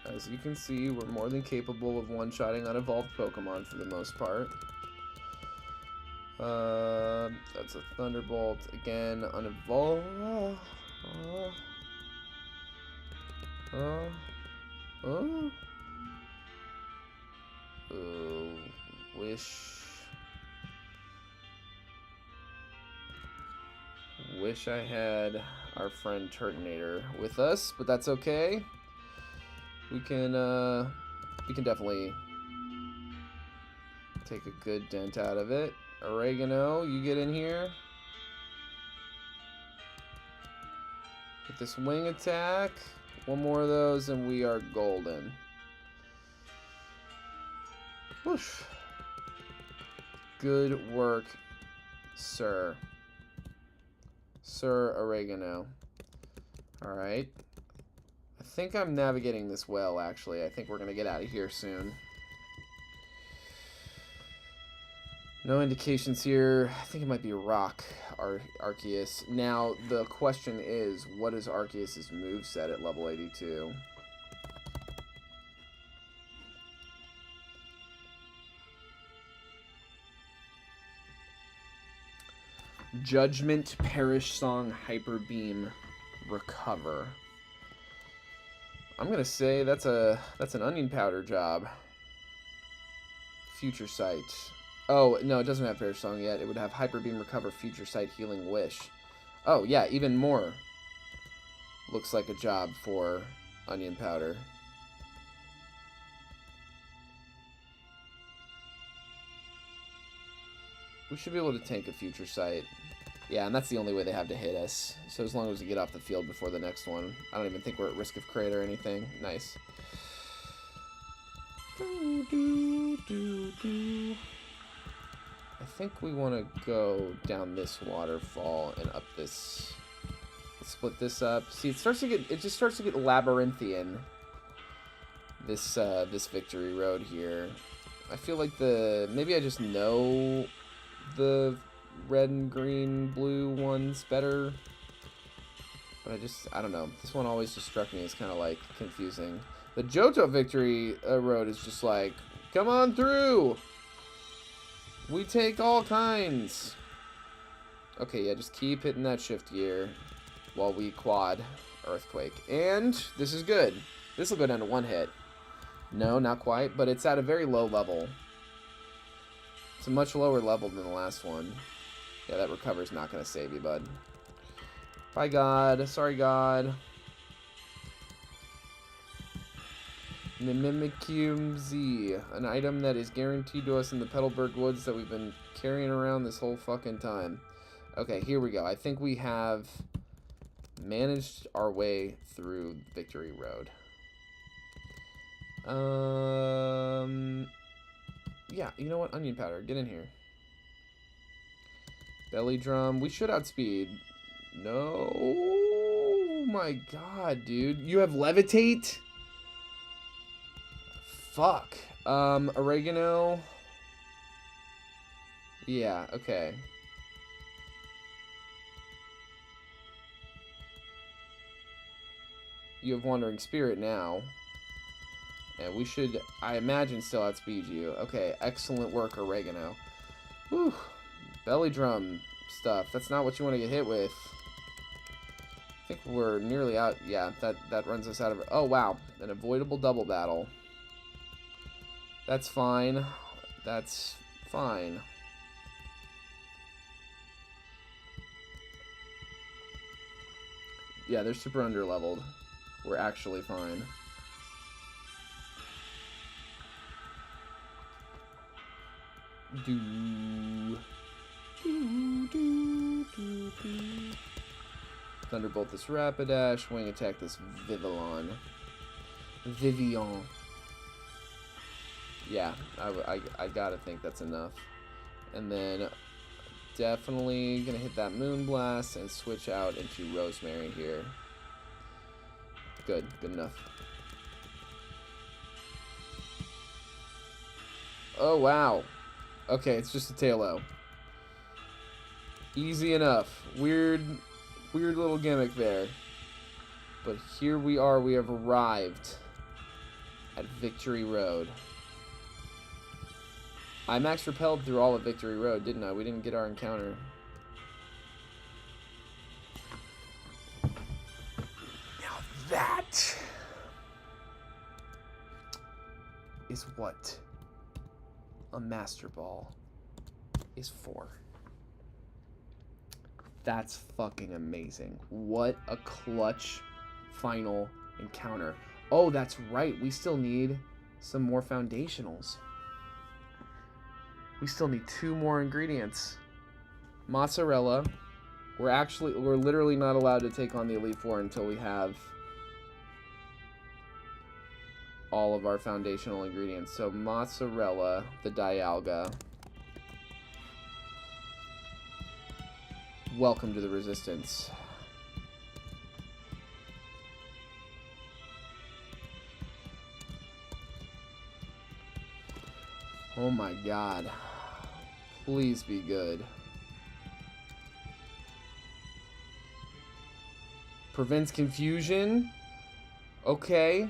As you can see, we're more than capable of one-shotting unevolved Pokemon for the most part. That's a Thunderbolt. Again, unevolved. Wish I had our friend Turtonator with us, but that's okay. We can definitely take a good dent out of it. Oregano, you get in here. With this wing attack. One more of those and we are golden. Whoosh. Good work, sir. Sir Oregano. Alright. I think I'm navigating this well, actually. I think we're going to get out of here soon. No indications here. I think it might be a rock, Arceus. Now, the question is, what is Arceus' moveset at level 82? Judgment, Perish Song, Hyper Beam, Recover. I'm gonna say that's an onion powder job. Future Sight. Oh no, it doesn't have Perish Song yet. It would have Hyper Beam, Recover, Future Sight, Healing Wish. Oh yeah, even more. Looks like a job for onion powder. We should be able to tank a future sight. Yeah, and that's the only way they have to hit us. So as long as we get off the field before the next one. I don't even think we're at risk of crit or anything. Nice. I think we want to go down this waterfall and up this. Let's split this up. See, it just starts to get labyrinthian. This this victory road here. I feel like maybe I just know the red and green blue ones better, but I don't know. This one always just struck me as kind of like confusing. The Johto victory road is just like, come on through. We take all kinds. Okay, yeah, just keep hitting that shift gear while we quad Earthquake. And this is good. This will go down to one hit. No, not quite, but it's at a very low level. It's a much lower level than the last one. Yeah, that recover's not going to save you, bud. Bye, God. Sorry, God. Mimikyu Z, an item that is guaranteed to us in the Petalburg Woods that we've been carrying around this whole fucking time. Okay, here we go. I think we have managed our way through Victory Road. Yeah, you know what? Onion powder, get in here. Belly drum. We should outspeed. No, my God, dude. You have levitate? Fuck. Oregano. Yeah, okay. You have Wandering Spirit now. And we should, I imagine, still outspeed you. Okay, excellent work, Oregano. Whew. Belly drum stuff. That's not what you want to get hit with. I think we're nearly out. Yeah, that runs us out of it. Oh, wow. An avoidable double battle. That's fine. That's fine. Yeah, they're super underleveled. We're actually fine. Thunderbolt this Rapidash. Wing attack this Vivillon. Vivian. Yeah, I gotta think that's enough. And then definitely gonna hit that Moonblast and switch out into Rosemary here. Good enough. Oh, wow. Okay, it's just a Tailo. Easy enough. Weird little gimmick there. But here we are. We have arrived at Victory Road. I max repelled through all of Victory Road, didn't I? We didn't get our encounter. Now that is what a Master Ball is for. That's fucking amazing. What a clutch final encounter. Oh, that's right. We still need some more foundationals. We still need 2 more ingredients. Mozzarella. We're literally not allowed to take on the Elite Four until we have all of our foundational ingredients. So mozzarella, the Dialga. Welcome to the Resistance. Oh my God. Please be good. Prevents confusion. Okay.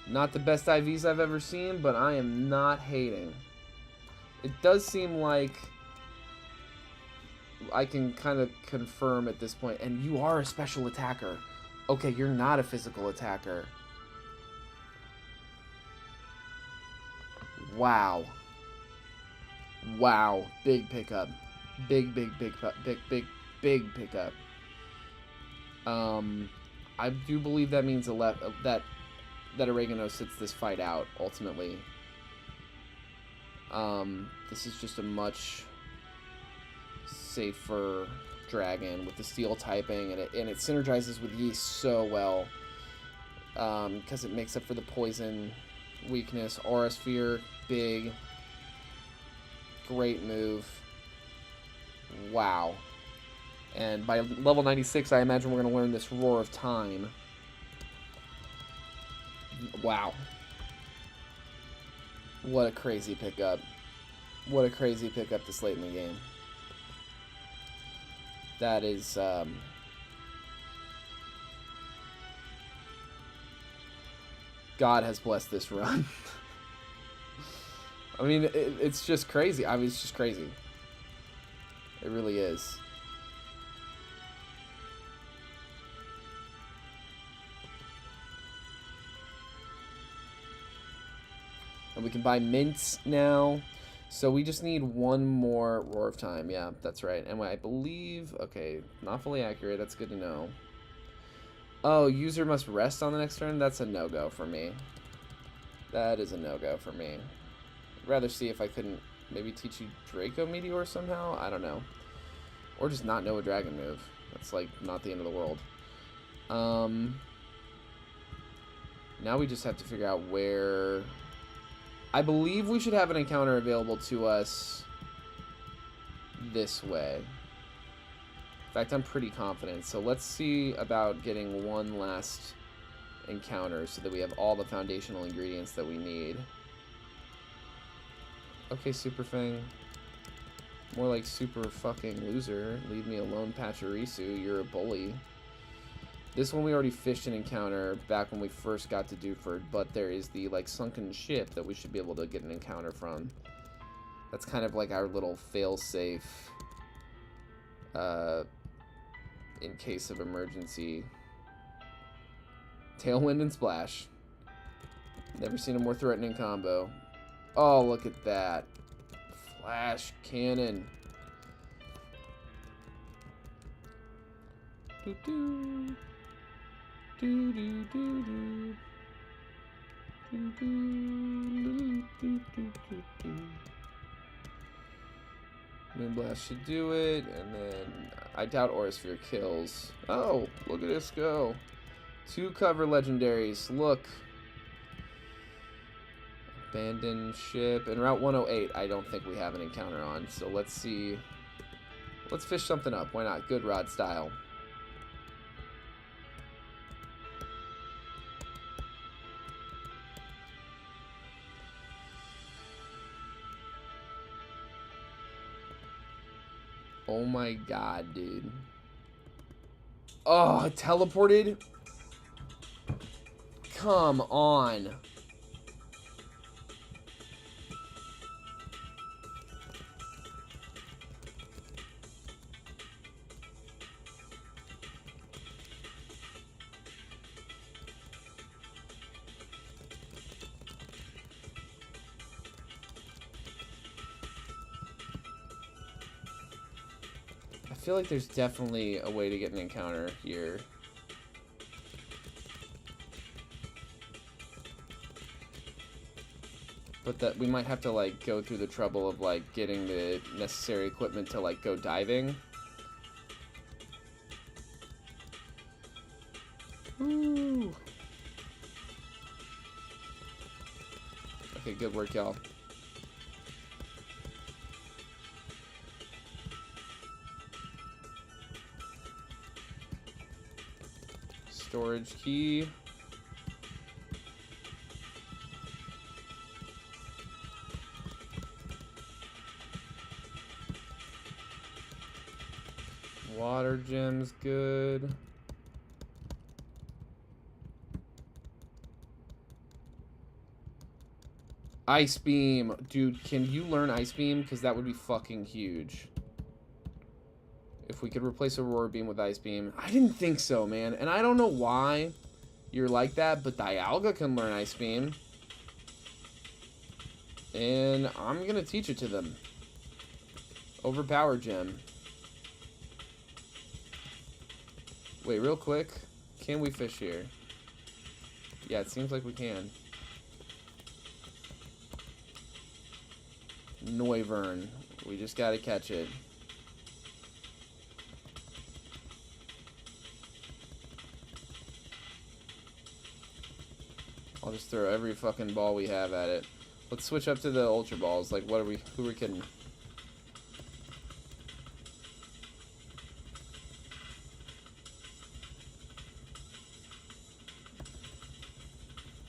Not the best IVs I've ever seen, but I am not hating. It does seem like I can kind of confirm at this point. And you are a special attacker. Okay, you're not a physical attacker. Wow. Wow. Big pickup. Big pickup. I do believe that means that Oregano sits this fight out ultimately. This is just a much safer dragon with the steel typing, and it synergizes with yeast so well, because it makes up for the poison weakness. Aura Sphere, big, great move. Wow. And by level 96, I imagine we're going to learn this Roar of Time. Wow. What a crazy pickup. What a crazy pickup this late in the game. That is, God has blessed this run. I mean, it's just crazy. I mean, it's just crazy. It really is. And we can buy mints now. So we just need one more Roar of Time. Yeah, that's right. And I believe... Okay, not fully accurate. That's good to know. Oh, user must rest on the next turn? That's a no-go for me. That is a no-go for me. I'd rather see if I couldn't maybe teach you Draco Meteor somehow? I don't know. Or just not know a dragon move. That's, like, not the end of the world. Now we just have to figure out where... I believe we should have an encounter available to us this way. In fact, I'm pretty confident. So let's see about getting one last encounter so that we have all the foundational ingredients that we need. Okay, Super Fang. More like super fucking loser. Leave me alone, Pachirisu. You're a bully. This one we already fished an encounter back when we first got to Dewford, but there is the, like, sunken ship that we should be able to get an encounter from. That's kind of like our little fail-safe, in case of emergency. Tailwind and Splash. Never seen a more threatening combo. Oh, look at that. Flash Cannon. Doo-doo. Do, do, do, do. Do, do, do, do, do, do. Moonblast should do it, and then I doubt Aura Sphere kills. Oh, look at this go. 2 cover legendaries. Look. Abandoned ship. And Route 108, I don't think we have an encounter on. So let's see. Let's fish something up. Why not? Good Rod style. Oh my god, dude. Oh, it teleported? Come on. I feel like there's definitely a way to get an encounter here. But that we might have to, like, go through the trouble of, like, getting the necessary equipment to, like, go diving. Woo! Okay, good work, y'all. Storage key. Water gem's good. Ice Beam. Dude, can you learn Ice Beam? Because that would be fucking huge. If we could replace Aurora Beam with Ice Beam. I didn't think so, man. And I don't know why you're like that, but Dialga can learn Ice Beam. And I'm going to teach it to them. Overpower Gem. Wait, real quick. Can we fish here? Yeah, it seems like we can. Noivern. We just gotta catch it. I'll just throw every fucking ball we have at it. Let's switch up to the Ultra Balls. Like, what are we... Who are we kidding?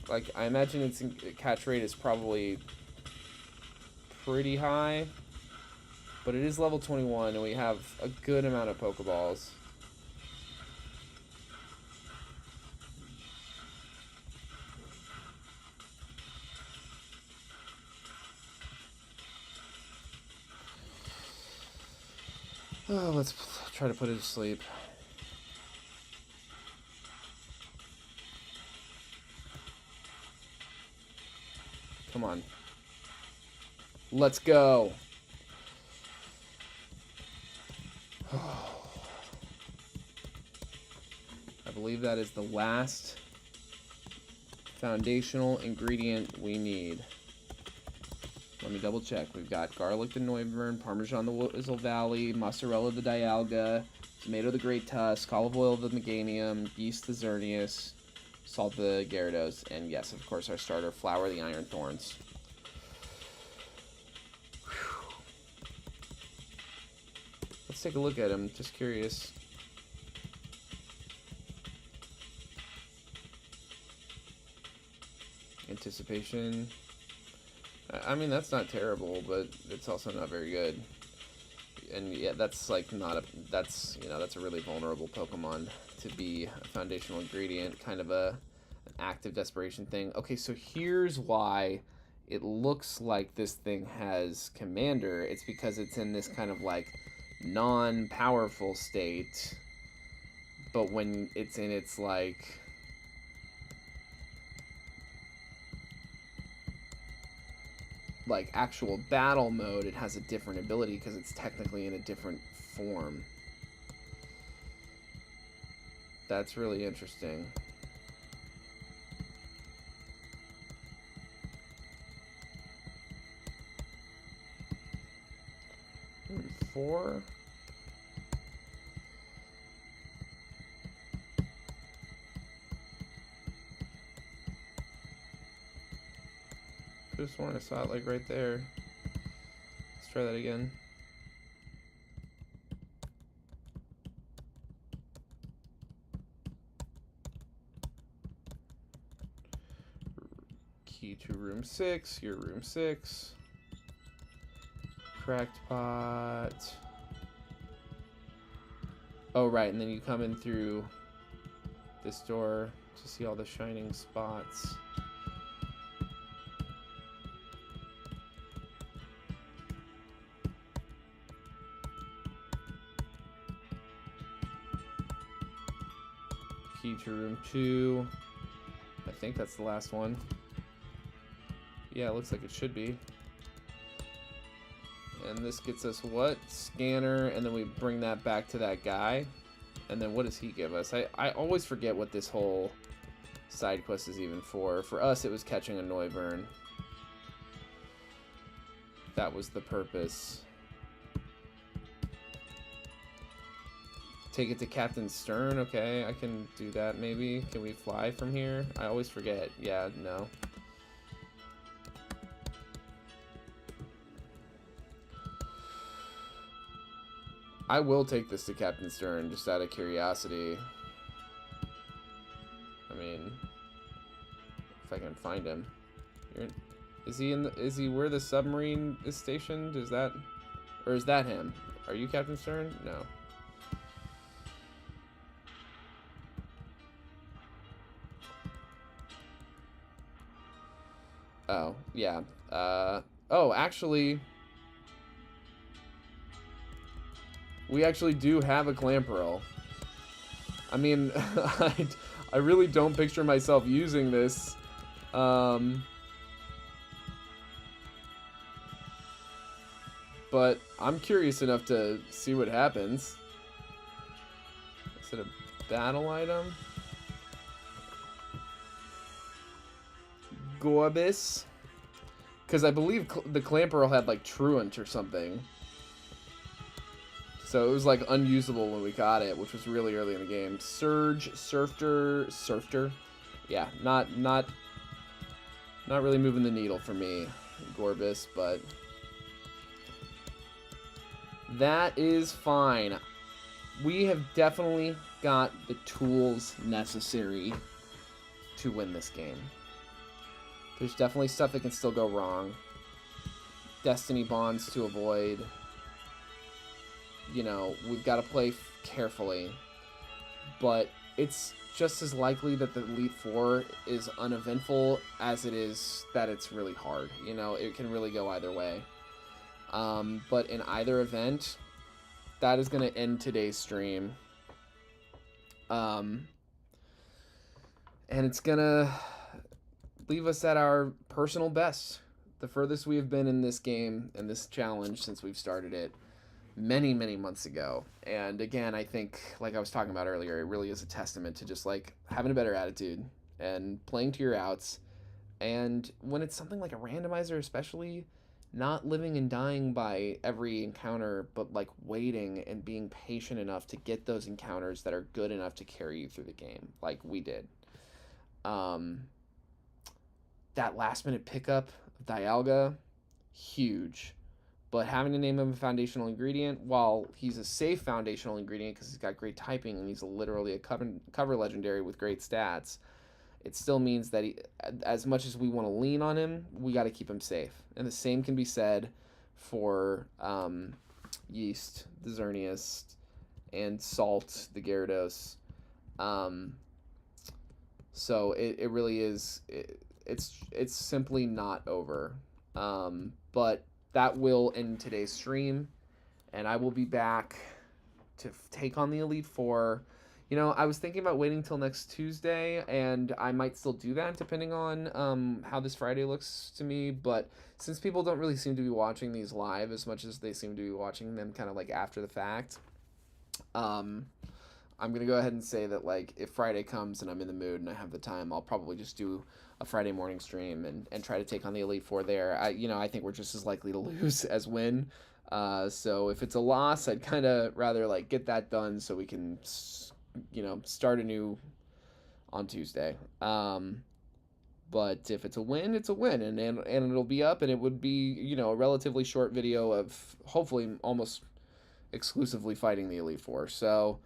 Like, I imagine its catch rate is probably pretty high. But it is level 21, and we have a good amount of Pokeballs. Oh, let's try to put it to sleep. Come on. Let's go. I believe that is the last foundational ingredient we need. Let me double check. We've got garlic the Noivern, Parmesan the Whizzle Valley, mozzarella the Dialga, tomato the Great Tusk, olive oil the Meganium, yeast the Xerneas, salt the Gyarados, and yes, of course, our starter, flour the Iron Thorns. Whew. Let's take a look at him. Just curious. Anticipation. I mean, that's not terrible, but it's also not very good. And yeah, that's like not a, that's, you know, that's a really vulnerable Pokemon to be a foundational ingredient, kind of an active desperation thing. Okay, so here's why it looks like this thing has Commander. It's because it's in this kind of like non-powerful state, but when it's in its like actual battle mode, it has a different ability because it's technically in a different form. That's really interesting. Four. Just sworn I saw it like right there. Let's try that again. Key to room 6. Your room 6. Cracked pot. Oh, right, and then you come in through this door to see all the shining spots. Key to room 2. I think that's the last one. Yeah, it looks like it should be. And this gets us what? Scanner, and then we bring that back to that guy. And then what does he give us? I always forget what this whole side quest is even for. For us, it was catching a Noivern. That was the purpose. Take it to Captain Stern. Okay, I can do that maybe. Can we fly from here? I always forget. Yeah, no. I will take this to Captain Stern just out of curiosity. I mean, if I can find him. Is he in the, is he where the submarine is stationed? Is that, or is that him? Are you Captain Stern? No. Oh, yeah. Oh, actually, we actually do have a Clamperl. I mean, I really don't picture myself using this. But I'm curious enough to see what happens. Is it a battle item? Gorbis. Because I believe the Clamperl had, like, Truant or something. So it was, like, unusable when we got it, which was really early in the game. Surge, Surfter. Yeah, not really moving the needle for me, Gorbis, but that is fine. We have definitely got the tools necessary to win this game. There's definitely stuff that can still go wrong. Destiny bonds to avoid. You know, we've got to play carefully. But it's just as likely that the Elite Four is uneventful as it is that it's really hard. You know, it can really go either way. But in either event, that is going to end today's stream. And it's going to leave us at our personal best. The furthest we have been in this game and this challenge since we've started it many, many months ago. And again, I think, like I was talking about earlier, it really is a testament to just, like, having a better attitude and playing to your outs. And when it's something like a randomizer, especially, not living and dying by every encounter, but, like, waiting and being patient enough to get those encounters that are good enough to carry you through the game, like we did. That last-minute pickup of Dialga, huge. But having to name him a foundational ingredient, while he's a safe foundational ingredient because he's got great typing and he's literally a cover legendary with great stats, it still means that as much as we want to lean on him, we got to keep him safe. And the same can be said for Yeast, the Xerneas, and Salt, the Gyarados. So it really is, it's simply not over. But that will end today's stream, and I will be back to take on the Elite Four. You know, I was thinking about waiting till next Tuesday, and I might still do that depending on how this Friday looks to me. But since people don't really seem to be watching these live as much as they seem to be watching them kind of like after the fact, I'm going to go ahead and say that, like, if Friday comes and I'm in the mood and I have the time, I'll probably just do a Friday morning stream and try to take on the Elite Four there. I think we're just as likely to lose as win. So if it's a loss, I'd kind of rather, like, get that done so we can, start anew on Tuesday. But if it's a win, it's a win, and it'll be up, and it would be, a relatively short video of hopefully almost exclusively fighting the Elite Four. So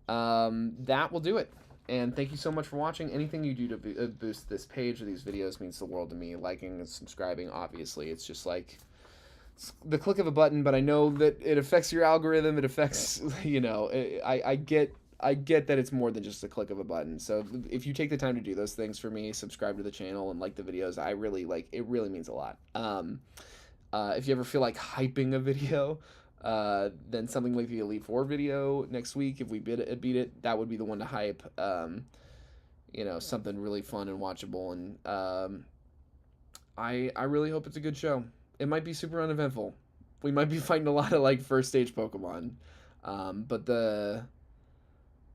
that will do it. And thank you so much for watching. Anything you do to boost this page or these videos means the world to me. Liking and subscribing, obviously. It's just like the click of a button, but I know that it affects your algorithm. It affects, I get that it's more than just a click of a button. So if you take the time to do those things for me, subscribe to the channel and like the videos, it really means a lot. If you ever feel like hyping a video, then something like the Elite Four video next week, if we beat it, that would be the one to hype. Something really fun and watchable, and I really hope it's a good show. It might be super uneventful. We might be fighting a lot of like first stage Pokemon, but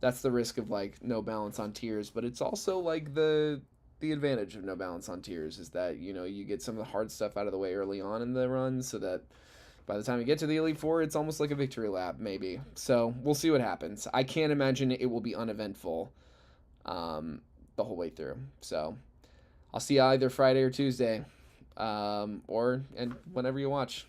that's the risk of like no balance on tiers. But it's also like the advantage of no balance on tiers is that you get some of the hard stuff out of the way early on in the run, so that by the time you get to the Elite Four, it's almost like a victory lap, maybe. So we'll see what happens. I can't imagine it will be uneventful the whole way through. So I'll see you either Friday or Tuesday, and whenever you watch.